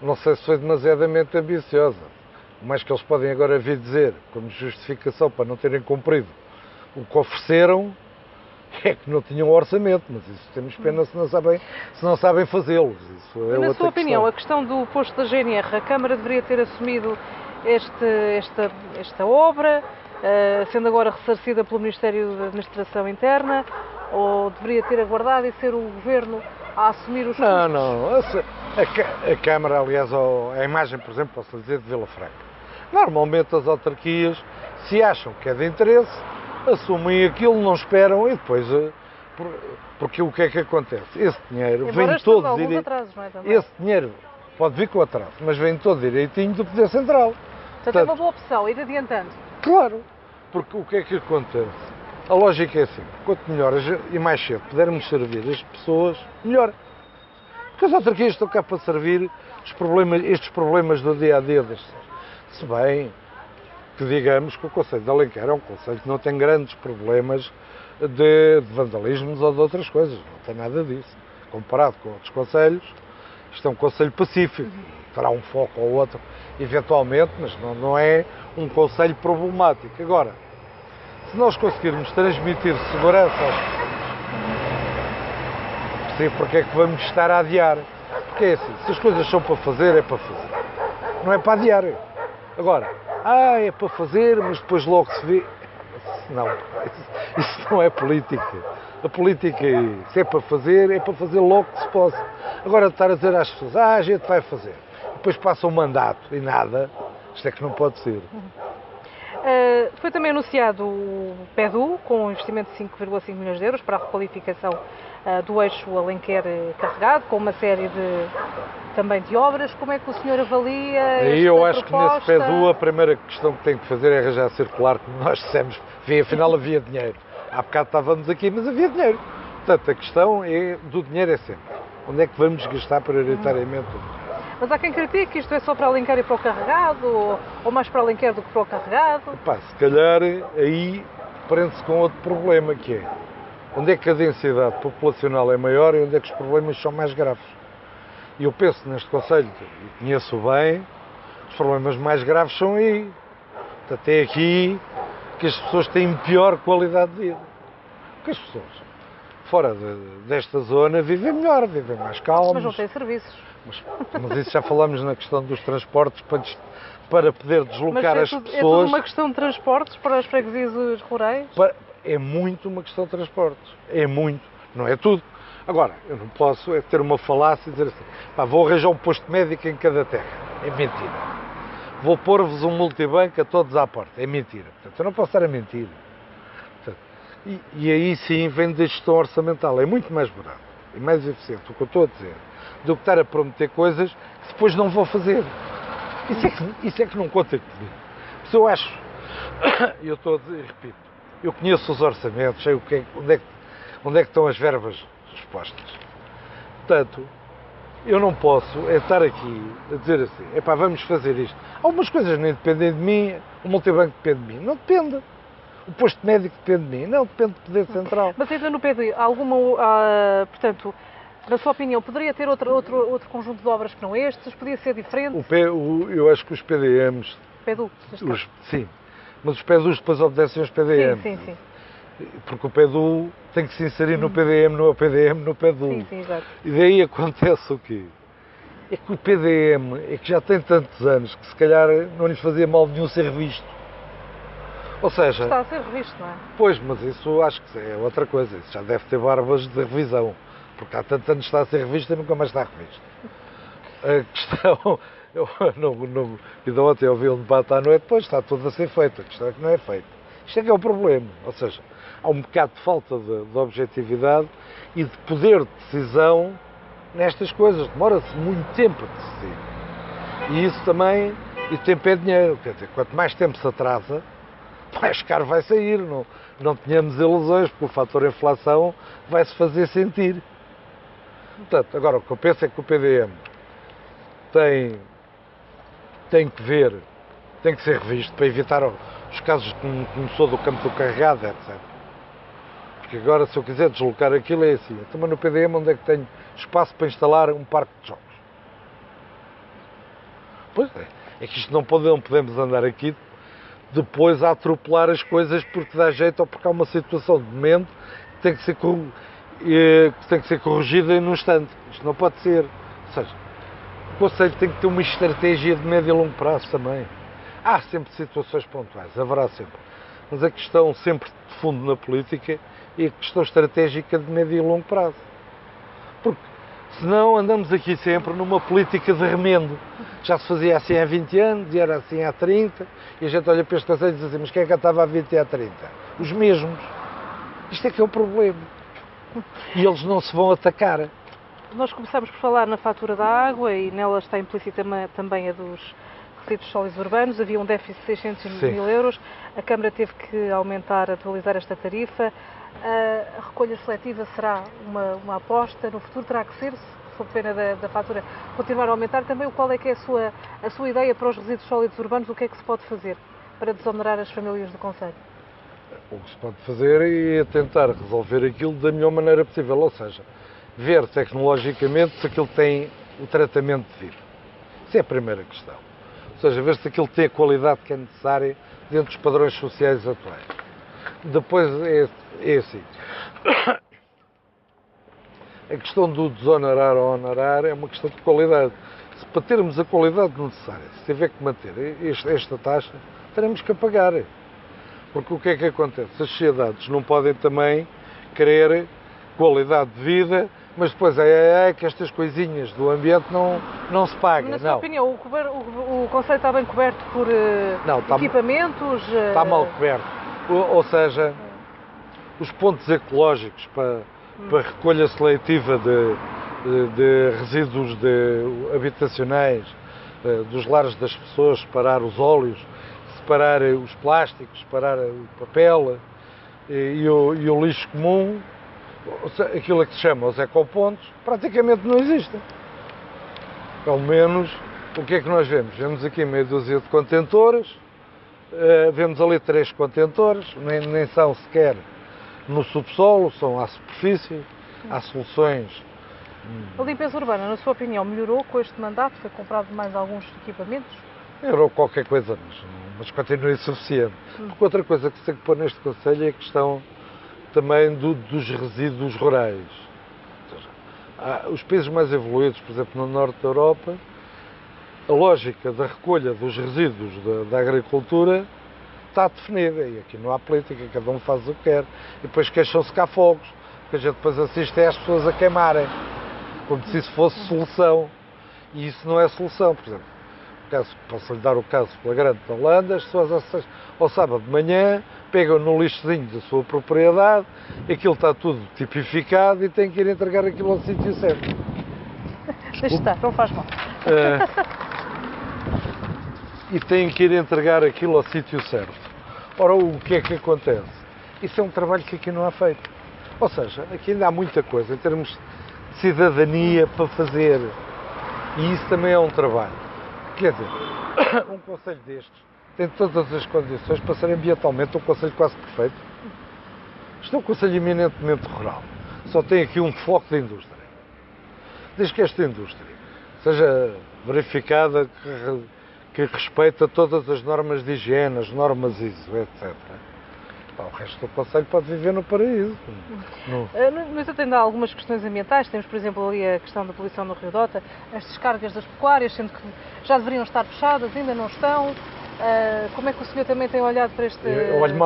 Speaker 2: Não sei se foi demasiadamente ambiciosa. O mais que eles podem agora vir dizer, como justificação para não terem cumprido o que ofereceram, é que não tinham orçamento, mas isso temos pena se não sabem fazê-lo.
Speaker 1: E na sua opinião, a questão do posto da GNR, a Câmara deveria ter assumido esta obra, sendo agora ressarcida pelo Ministério da Administração Interna, ou deveria ter aguardado e ser o Governo a assumir os custos?
Speaker 2: Não. A Câmara, aliás, a imagem, por exemplo, posso dizer, de Vila Franca. Normalmente as autarquias, se acham que é de interesse, assumem aquilo, não esperam e depois... Porque o que é que acontece? Esse dinheiro vem todo direitinho.
Speaker 1: Atrasos, não é, também?
Speaker 2: Esse dinheiro pode vir com atraso, mas vem todo direitinho do Poder Central.
Speaker 1: Portanto, é uma boa opção, ir adiantando.
Speaker 2: Claro, porque o que é que acontece? A lógica é assim, quanto melhor e mais cedo pudermos servir as pessoas, melhor. Porque as autarquias estão cá para servir estes problemas do dia-a-dia das pessoas. Se bem que digamos que o Concelho de Alenquer é um concelho que não tem grandes problemas de vandalismos ou de outras coisas, não tem nada disso. Comparado com outros concelhos, isto é um concelho pacífico, terá um foco ou outro, eventualmente, mas não é um concelho problemático. Agora, se nós conseguirmos transmitir segurança às pessoas, percebo porque é que vamos estar a adiar. Porque é assim, se as coisas são para fazer, é para fazer. Não é para adiar. Agora, é para fazer, mas depois logo se vê. Não, isso não é política. A política é, se é para fazer logo que se possa. Agora estar a dizer às pessoas, a gente vai fazer. Depois passa um mandato e nada, isto é que não pode ser.
Speaker 1: foi também anunciado o PEDU, com um investimento de 5,5 milhões de euros para a requalificação do eixo Alenquer-Carregado, com uma série também de obras. Como é que o senhor avalia esta
Speaker 2: Aí eu acho
Speaker 1: proposta?
Speaker 2: que nesse PEDU a primeira questão que tem que fazer é arranjar circular, como nós dissemos, afinal havia dinheiro. Há bocado estávamos aqui, mas havia dinheiro. Portanto, a questão do dinheiro é sempre. Onde é que vamos gastar prioritariamente o dinheiro?
Speaker 1: Mas há quem critique que isto é só para Alenquer e para o Carregado, ou mais para Alenquer do que para o Carregado.
Speaker 2: Epá, se calhar aí prende-se com outro problema, que é onde é que a densidade populacional é maior e onde é que os problemas são mais graves. E eu penso neste concelho, e conheço bem, os problemas mais graves são aí. Até aqui que as pessoas têm pior qualidade de vida. Porque as pessoas fora desta zona vivem melhor, vivem mais calmos.
Speaker 1: Mas não têm serviços.
Speaker 2: Mas isso já falamos na questão dos transportes para poder deslocar as pessoas. É tudo
Speaker 1: uma questão de transportes para as freguesias rurais?
Speaker 2: É muito uma questão de transportes. É muito. Não é tudo. Agora, eu não posso ter uma falácia e dizer assim, pá, vou arranjar um posto médico em cada terra. É mentira. Vou pôr-vos um multibanco a todos à porta. É mentira. Portanto, eu não posso estar a mentir. Portanto, e aí sim vem da gestão orçamental. É muito mais barato e mais eficiente, o que eu estou a dizer, do que estar a prometer coisas que depois não vou fazer. Isso é que não conta comigo. Mas eu acho, eu estou a dizer, repito, eu conheço os orçamentos, sei onde é que estão as verbas expostas. Portanto, eu não posso estar aqui a dizer assim, epá, vamos fazer isto. Algumas coisas nem dependem de mim, o multibanco depende de mim. Não depende. O posto médico depende de mim. Não, depende do Poder Central.
Speaker 1: Mas ainda no PD, portanto, na sua opinião, poderia ter outro conjunto de obras que não estes? Podia ser diferente?
Speaker 2: Eu acho que os PDMs...
Speaker 1: PEDU,
Speaker 2: sim, mas os PEDUs depois obedecem aos PDMs.
Speaker 1: Sim.
Speaker 2: Porque o PEDU tem que se inserir no PDM, no PDM, no PEDU.
Speaker 1: Sim, exato.
Speaker 2: E daí acontece o quê? É que o PDM é que já tem tantos anos que se calhar não lhes fazia mal nenhum ser revisto. Ou seja...
Speaker 1: Está a ser revisto, não é?
Speaker 2: Pois, mas isso acho que é outra coisa. Isso já deve ter barbas de revisão. Porque há tantos anos que está a ser revisto e nunca mais está revisto. A questão... Ainda ontem ouvi um debate à noite, pois está tudo a ser feito. A questão é que não é feito. Isto é que é o problema. Ou seja, há um bocado de falta de objetividade e de poder de decisão nestas coisas. Demora-se muito tempo a decidir. E isso também... E tempo é dinheiro. Quer dizer, quanto mais tempo se atrasa, mais caro vai sair. Não tenhamos ilusões, porque o fator inflação vai-se fazer sentir. Portanto, agora o que eu penso é que o PDM tem que ser revisto para evitar os casos como começou do campo do Carregado, etc. Porque agora, se eu quiser deslocar aquilo, é assim. Eu também no PDM, onde é que tenho espaço para instalar um parque de jogos? Pois é que isto não podemos andar aqui depois a atropelar as coisas porque dá jeito ou porque há uma situação de momento que tem que ser corrigida num instante. Isto não pode ser. Ou seja, o Conselho tem que ter uma estratégia de médio e longo prazo também. Há sempre situações pontuais, haverá sempre. Mas a questão sempre de fundo na política é a questão estratégica de médio e longo prazo. Porque senão andamos aqui sempre numa política de remendo. Já se fazia assim há 20 anos e era assim há 30, e a gente olha para este Conselho e diz assim, mas quem é que estava há 20 e há 30? Os mesmos. Isto é que é o problema. E eles não se vão atacar.
Speaker 1: Nós começamos por falar na fatura da água e nela está implícita também a dos resíduos sólidos urbanos. Havia um déficit de 600 mil euros. A Câmara teve que atualizar esta tarifa. A recolha seletiva será uma aposta no futuro? Terá que ser, sob pena da fatura continuar a aumentar? Também qual é que é a sua ideia para os resíduos sólidos urbanos? O que é que se pode fazer para desonerar as famílias do concelho?
Speaker 2: O que se pode fazer é tentar resolver aquilo da melhor maneira possível, ou seja, ver tecnologicamente se aquilo tem o tratamento devido. Isso é a primeira questão. Ou seja, ver se aquilo tem a qualidade que é necessária dentro dos padrões sociais atuais. Depois é assim. A questão do desonerar ou onerar é uma questão de qualidade. Se para termos a qualidade necessária, se tiver que manter esta taxa, teremos que a pagar. Porque o que é que acontece? As sociedades não podem também querer qualidade de vida mas depois é que estas coisinhas do ambiente não se pagam.
Speaker 1: Na sua opinião, o conceito está bem coberto por
Speaker 2: Não,
Speaker 1: equipamentos?
Speaker 2: Está mal coberto. Ou seja, os pontos ecológicos para recolha seletiva de resíduos habitacionais, dos lares das pessoas, separar os óleos, separar os plásticos, separar o papel e o lixo comum, aquilo que se chama os ecopontos, praticamente não existem. Pelo menos, o que é que nós vemos? Vemos aqui meia dúzia de contentores, vemos ali 3 contentores, nem são sequer no subsolo, são à superfície, há soluções.
Speaker 1: A limpeza urbana, na sua opinião, melhorou com este mandato? Foi comprado mais alguns equipamentos?
Speaker 2: Melhorou qualquer coisa, mas continua insuficiente. Porque outra coisa que se tem que pôr neste Conselho é a questão também dos resíduos rurais. Ou seja, os países mais evoluídos, por exemplo, no norte da Europa, a lógica da recolha dos resíduos da agricultura está definida. E aqui não há política, cada um faz o que quer. E depois queixam-se que há fogos, que a gente depois assiste as pessoas a queimarem, como se isso fosse solução. E isso não é solução. Por exemplo, posso-lhe dar o caso flagrante da Holanda, as pessoas ao sábado de manhã pegam no lixozinho da sua propriedade, aquilo está tudo tipificado e têm que ir entregar aquilo ao sítio certo.
Speaker 1: Deixa estar, não faz mal.
Speaker 2: E têm que ir entregar aquilo ao sítio certo. Ora, o que é que acontece? Isso é um trabalho que aqui não há feito. Ou seja, aqui ainda há muita coisa em termos de cidadania para fazer. E isso também é um trabalho. Quer dizer, um concelho destes tem todas as condições para ser ambientalmente um concelho quase perfeito. Isto é um concelho eminentemente rural. Só tem aqui um foco de indústria. Desde que esta indústria seja verificada que respeita todas as normas de higiene, as normas ISO, etc. O resto do concelho pode viver no paraíso.
Speaker 1: Mas eu tenho algumas questões ambientais. Temos, por exemplo, ali a questão da poluição no Rio Dota, as descargas das pecuárias, sendo que já deveriam estar fechadas, ainda não estão. Como é que o senhor também tem olhado para este...
Speaker 2: Olho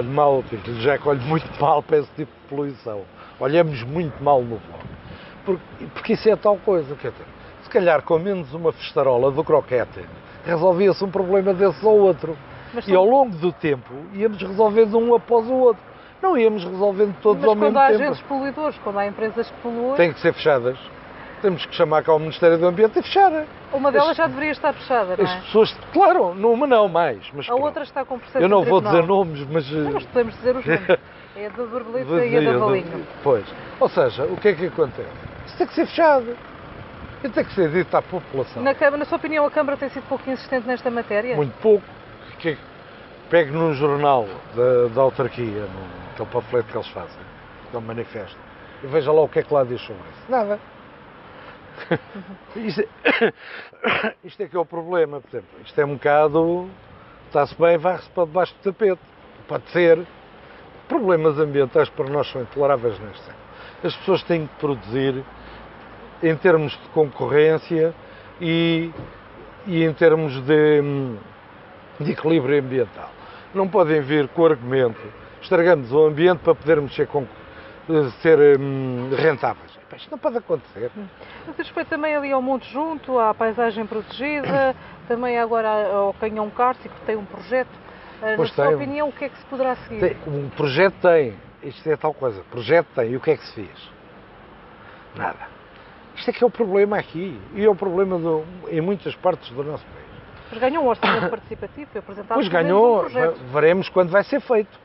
Speaker 2: mal, digo-lhe já que olho muito mal para esse tipo de poluição. Olhamos muito mal no Bloco. Porque isso é tal coisa, quer dizer, se calhar com menos uma festarola do croquete, resolvia-se um problema desse ou outro. E ao longo do tempo íamos resolvendo um após o outro. Não íamos resolvendo todos ao mesmo tempo.
Speaker 1: Mas quando há agentes poluidores, quando há empresas que poluem...
Speaker 2: Têm que ser fechadas. Temos que chamar cá o Ministério do Ambiente e fechar.
Speaker 1: Uma delas já deveria estar fechada, não é?
Speaker 2: As pessoas, claro, numa não mais. Mas
Speaker 1: a outra está com processo
Speaker 2: eu não vou
Speaker 1: tribunal.
Speaker 2: dizer nomes, mas...
Speaker 1: Não, mas podemos dizer os nomes. É a da Borboleta e a da Valinho.
Speaker 2: Pois. Ou seja, o que é que acontece? Isso tem que ser fechado. E tem que ser dito à população.
Speaker 1: Na sua opinião, a Câmara tem sido pouco insistente nesta matéria?
Speaker 2: Muito pouco. Pegue num jornal da autarquia, aquele panfleto que eles fazem, aquele manifesto, e veja lá o que é que lá diz sobre isso. Nada. Isto é que é o problema, por exemplo. Isto é um bocado, está-se bem, varre-se para debaixo do tapete. Pode ser. Problemas ambientais para nós são intoleráveis neste século. As pessoas têm que produzir em termos de concorrência e em termos de equilíbrio ambiental. Não podem vir com o argumento estragamos o ambiente para podermos ser rentáveis. Isto não pode acontecer.
Speaker 1: Mas respeito também ali ao Monte Junto, à paisagem protegida, também agora ao Canhão Cárcico, que tem um projeto. Na sua opinião, o que é que se poderá seguir?
Speaker 2: Um projeto tem. Isto é tal coisa. Projeto tem. E o que é que se fez? Nada. Isto é que é o problema aqui. E é o problema em muitas partes do nosso país.
Speaker 1: Mas ganhou um orçamento participativo, foi apresentado.
Speaker 2: Pois ganhou, veremos quando vai ser feito.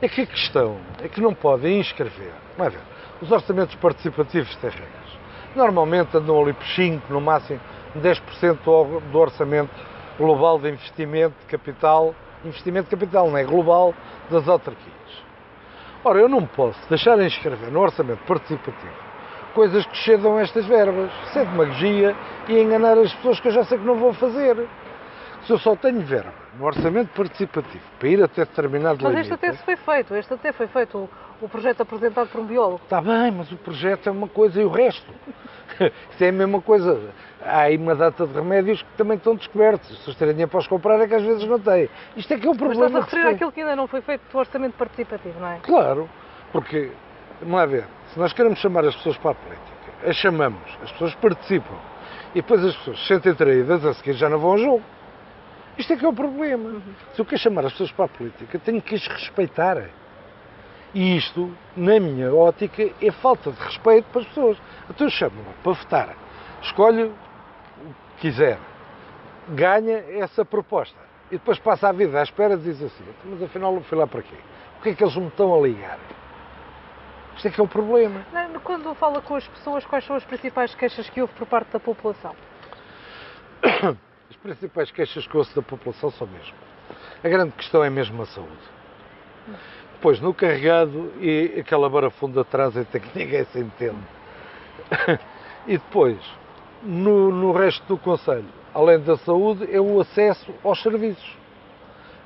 Speaker 2: É que a questão é que não podem inscrever. Não é ver? Os orçamentos participativos têm regras. Normalmente andam ali por 5%, no máximo 10% do orçamento global de investimento de capital não é global, das autarquias. Ora, eu não posso deixar de inscrever no orçamento participativo coisas que excedam estas verbas. Isso é demagogia e enganar as pessoas que eu já sei que não vou fazer. Se eu só tenho verba no orçamento participativo para ir até determinado limite...
Speaker 1: Mas este até foi feito, o projeto apresentado por um biólogo.
Speaker 2: Está bem, mas o projeto é uma coisa e o resto. Isso é a mesma coisa. Há aí uma data de remédios que também estão descobertos. Se os terem dinheiro para os comprar é que às vezes não têm. Isto é que é o problema.
Speaker 1: Mas estás a referir àquilo que ainda não foi feito do orçamento participativo, não é?
Speaker 2: Claro, porque vamos lá ver, se nós queremos chamar as pessoas para a política, as chamamos, as pessoas participam, e depois as pessoas se sentem traídas, a seguir já não vão ao jogo. Isto é que é o problema. Se eu quero chamar as pessoas para a política, tenho que as respeitar. E isto, na minha ótica, é falta de respeito para as pessoas. Então eu chamo-me para votar, escolhe o que quiser, ganha essa proposta, e depois passa a vida à espera e diz assim, mas afinal não fui lá para quê? O que é que eles me estão a ligar? Isto é que é o problema.
Speaker 1: Quando fala com as pessoas, quais são as principais queixas que houve por parte da população?
Speaker 2: As principais queixas que ouço da população são mesmo. A grande questão é mesmo a saúde. Depois, no carregado e aquela barafunda de trânsito que ninguém se entende. E depois, no resto do concelho, além da saúde, é o acesso aos serviços.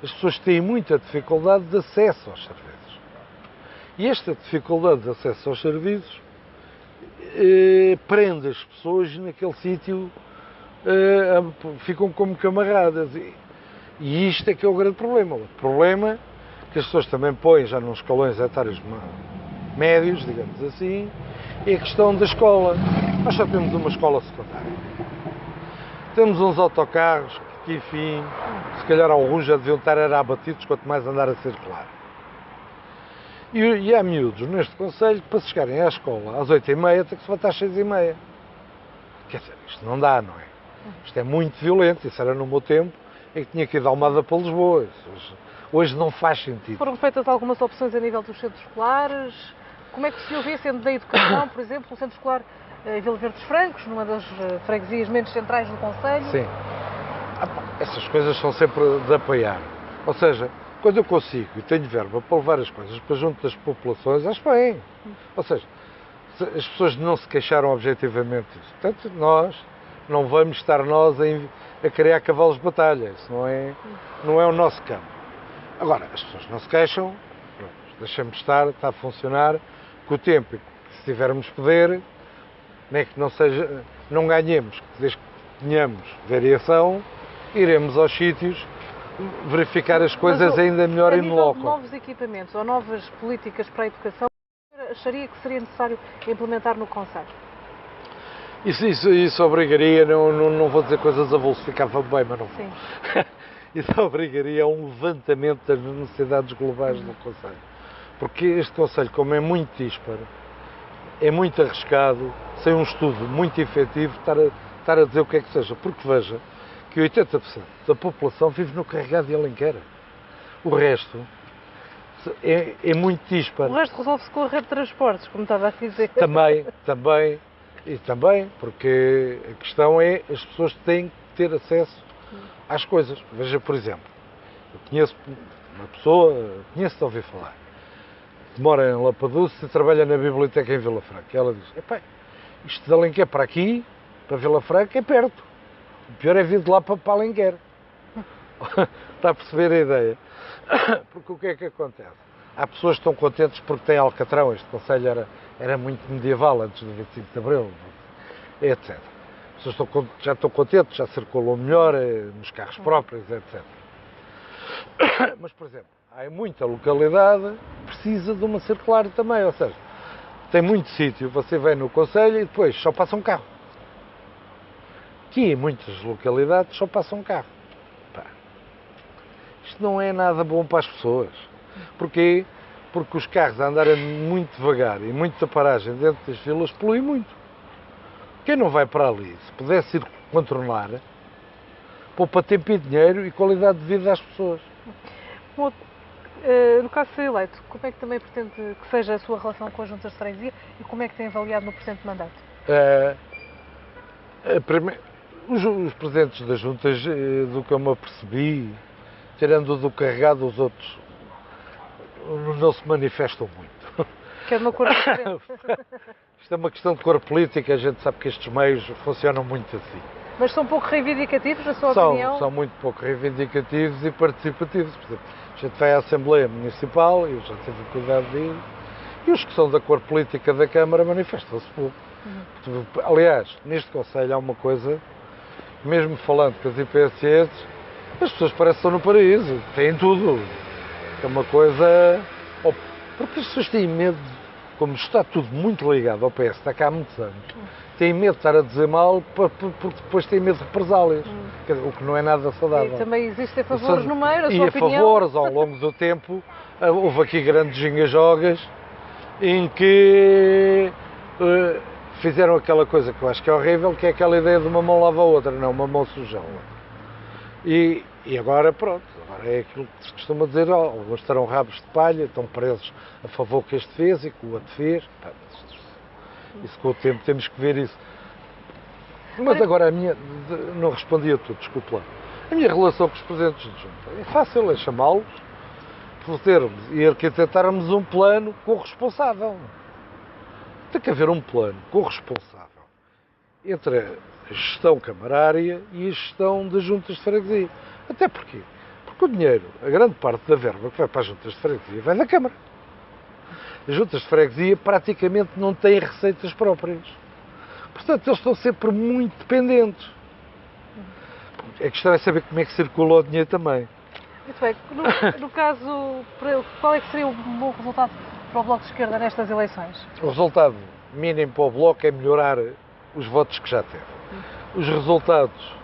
Speaker 2: As pessoas têm muita dificuldade de acesso aos serviços. E esta dificuldade de acesso aos serviços prende as pessoas naquele sítio, ficam como camaradas. E isto é que é o grande problema. O problema que as pessoas também põem já nos escalões etários médios, digamos assim, é a questão da escola. Nós só temos uma escola secundária. Temos uns autocarros que, enfim, se calhar alguns já deviam estar abatidos, quanto mais andar a circular. E há miúdos neste concelho que para se chegarem à escola às 8h30 tem que se levantar às 6h30. Quer dizer, isto não dá, não é? Isto é muito violento, isso era no meu tempo, em que tinha que ir de Almada para Lisboa. Hoje não faz sentido.
Speaker 1: Foram feitas algumas opções a nível dos centros escolares. Como é que se ouve sendo da educação, por exemplo, um centro escolar em Vila Verde dos Francos, numa das freguesias menos centrais do concelho?
Speaker 2: Sim. Essas coisas são sempre de apoiar. Ou seja, quando eu consigo e tenho verba para levar as coisas para junto das populações, acho bem. Ou seja, as pessoas não se queixaram objetivamente disso. Portanto, nós não vamos estar a criar cavalos de batalha. Isso não é o nosso campo. Agora, as pessoas não se queixam, deixamos estar, está a funcionar, com o tempo, se tivermos poder, nem que não ganhemos, desde que tenhamos variação, iremos aos sítios verificar as coisas ainda melhor em loco.
Speaker 1: Novos equipamentos ou novas políticas para a educação, acharia que seria necessário implementar no concelho?
Speaker 2: Isso obrigaria, não vou dizer coisas avulsas, ficava bem, mas não vou.
Speaker 1: Sim.
Speaker 2: Isso obrigaria a um levantamento das necessidades globais do concelho. Porque este concelho, como é muito disparo, é muito arriscado, sem um estudo muito efetivo, estar a dizer o que é que seja. Porque veja que 80% da população vive no Carregado e Alenquer. O resto é muito disparo.
Speaker 1: O resto resolve-se com a rede de transportes, como estava a dizer.
Speaker 2: Também, porque a questão é as pessoas têm que ter acesso às coisas. Veja, por exemplo, eu conheço uma pessoa, conheço de ouvir falar, que mora em Lapaduce e trabalha na biblioteca em Vila Franca. E ela diz, isto de Alenquer para aqui, para Vila Franca, é perto. O pior é vir de lá para Alenquer. Está a perceber a ideia? Porque o que é que acontece? Há pessoas que estão contentes porque têm Alcatrão. Este concelho era muito medieval, antes do 25 de Abril, etc. As pessoas já estão contentes, já circulam melhor nos carros próprios, etc. Mas, por exemplo, há muita localidade que precisa de uma circular também, ou seja, tem muito sítio, você vem no concelho e depois só passa um carro. Aqui em muitas localidades só passa um carro. Isto não é nada bom para as pessoas. Porquê? Porque os carros a andarem muito devagar e muita paragem dentro das filas poluem muito. Quem não vai para ali, se pudesse ir controlar, poupa tempo e dinheiro e qualidade de vida às pessoas.
Speaker 1: Bom, no caso de ser eleito, como é que também pretende que seja a sua relação com as juntas de freguesia e como é que tem avaliado no presente mandato?
Speaker 2: Os presidentes das juntas, do que eu me apercebi, tirando do Carregado, os outros não se manifestam muito.
Speaker 1: Que é de uma cor diferente.
Speaker 2: Isto é uma questão de cor política, a gente sabe que estes meios funcionam muito assim.
Speaker 1: Mas são pouco reivindicativos, na sua opinião?
Speaker 2: São muito pouco reivindicativos e participativos. Por exemplo, a gente vai à Assembleia Municipal, eu já tive o cuidado de ir, e os que são da cor política da Câmara manifestam-se pouco. Aliás, neste Conselho há uma coisa, mesmo falando com as IPSS, as pessoas parecem que estão no paraíso, têm tudo. É uma coisa... Porque as pessoas têm medo como está tudo muito ligado ao PS, está cá há muitos anos, têm medo de estar a dizer mal porque depois têm medo de represálias, o que não é nada saudável.
Speaker 1: E também existem favores no meio, a sua
Speaker 2: opinião. E
Speaker 1: opinião?
Speaker 2: a favores, ao longo do tempo, houve aqui grandes gingas-jogas em que fizeram aquela coisa que eu acho que é horrível, que é aquela ideia de uma mão lava a outra, não, uma mão suja a outra. E agora, pronto, agora é aquilo que se costuma dizer, alguns terão rabos de palha, estão presos a favor que este fez e que o outro fez. Isso com o tempo temos que ver isso. Mas agora a minha, não respondi a tudo, desculpe lá. A minha relação com os presidentes de junta é fácil, é chamá-los, termos e arquitetarmos um plano corresponsável. Tem que haver um plano corresponsável entre a gestão camarária e a gestão das juntas de freguesia. Até porquê? Porque o dinheiro, a grande parte da verba que vai para as juntas de freguesia vai da Câmara. As juntas de freguesia praticamente não têm receitas próprias. Portanto, eles estão sempre muito dependentes. A questão é saber como é que circula o dinheiro também.
Speaker 1: Muito bem. No caso, qual é que seria o bom resultado para o Bloco de Esquerda nestas eleições?
Speaker 2: O resultado mínimo para o Bloco é melhorar os votos que já teve. Os resultados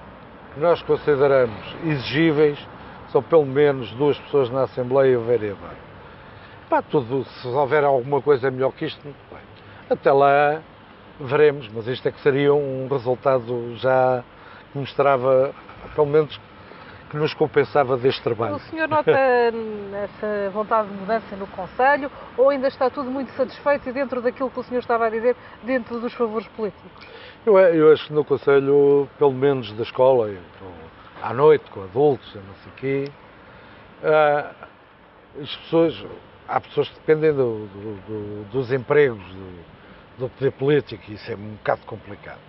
Speaker 2: que nós consideramos exigíveis são pelo menos 2 pessoas na Assembleia e o vereador. Se houver alguma coisa melhor que isto, muito bem. Até lá veremos, mas isto é que seria um resultado já que mostrava, pelo menos, que nos compensava deste trabalho.
Speaker 1: O senhor nota essa vontade de mudança no Conselho ou ainda está tudo muito satisfeito e dentro daquilo que o senhor estava a dizer, dentro dos favores políticos? Eu acho que no Conselho, pelo menos da escola, à noite, com adultos, não sei o quê, há pessoas que dependem dos empregos do poder político e isso é um bocado complicado.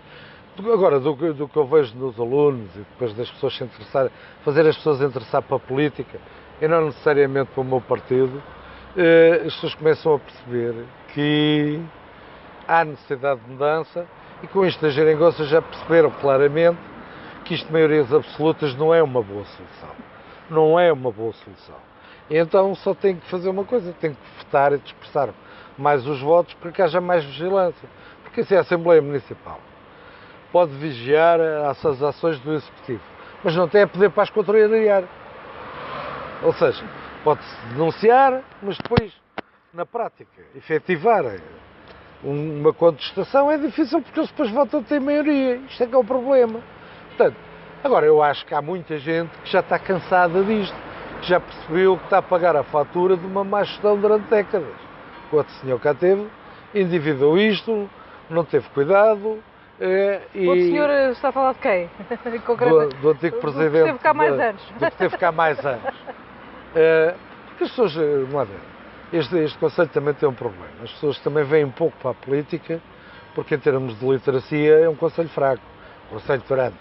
Speaker 1: Agora, do que eu vejo nos alunos e depois das pessoas se interessarem, fazer as pessoas interessar para a política e não necessariamente para o meu partido, as pessoas começam a perceber que há necessidade de mudança e com isto da geringonça já perceberam claramente que isto de maiorias absolutas não é uma boa solução. Não é uma boa solução. E então só tem que fazer uma coisa, tem que votar e dispersar mais os votos para que haja mais vigilância. Porque se a Assembleia Municipal pode vigiar as ações do Executivo, mas não tem poder para as contrariar. Ou seja, pode-se denunciar, mas depois, na prática, efetivar uma contestação é difícil porque eles depois votam a ter maioria. Isto é que é o problema. Portanto, agora eu acho que há muita gente que já está cansada disto, que já percebeu que está a pagar a fatura de uma má gestão durante décadas. O outro senhor cá teve, endividou isto, não teve cuidado. O senhor está a falar de quem?
Speaker 2: Do antigo presidente. Do que
Speaker 1: teve cá mais anos.
Speaker 2: Do que teve cá mais anos. Porque as pessoas, não é, este Conselho também tem um problema. As pessoas também vêm um pouco para a política, porque em termos de literacia é um Conselho fraco. O Conselho perante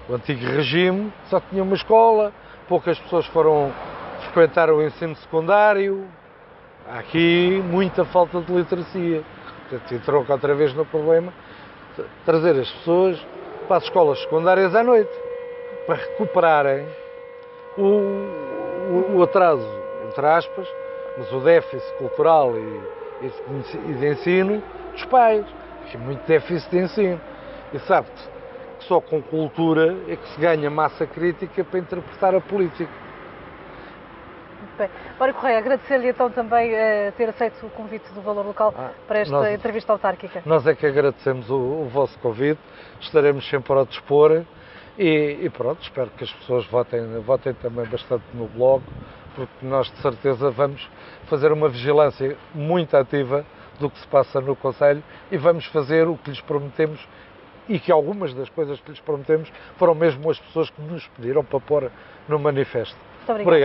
Speaker 2: o antigo regime só tinha uma escola, poucas pessoas frequentaram o ensino secundário. Há aqui muita falta de literacia. Portanto, entrou cá outra vez no problema trazer as pessoas para as escolas secundárias à noite, para recuperarem o atraso, entre aspas, mas o déficit cultural e de ensino dos pais. Há muito déficit de ensino. E sabe-se que só com cultura é que se ganha massa crítica para interpretar a política.
Speaker 1: Bem, Mário Correia, agradecer-lhe então também ter aceito o convite do Valor Local para esta entrevista autárquica.
Speaker 2: Nós é que agradecemos o vosso convite, estaremos sempre ao dispor e pronto, espero que as pessoas votem também bastante no Bloco, porque nós de certeza vamos fazer uma vigilância muito ativa do que se passa no Conselho e vamos fazer o que lhes prometemos e que algumas das coisas que lhes prometemos foram mesmo as pessoas que nos pediram para pôr no manifesto.
Speaker 1: Muito obrigado.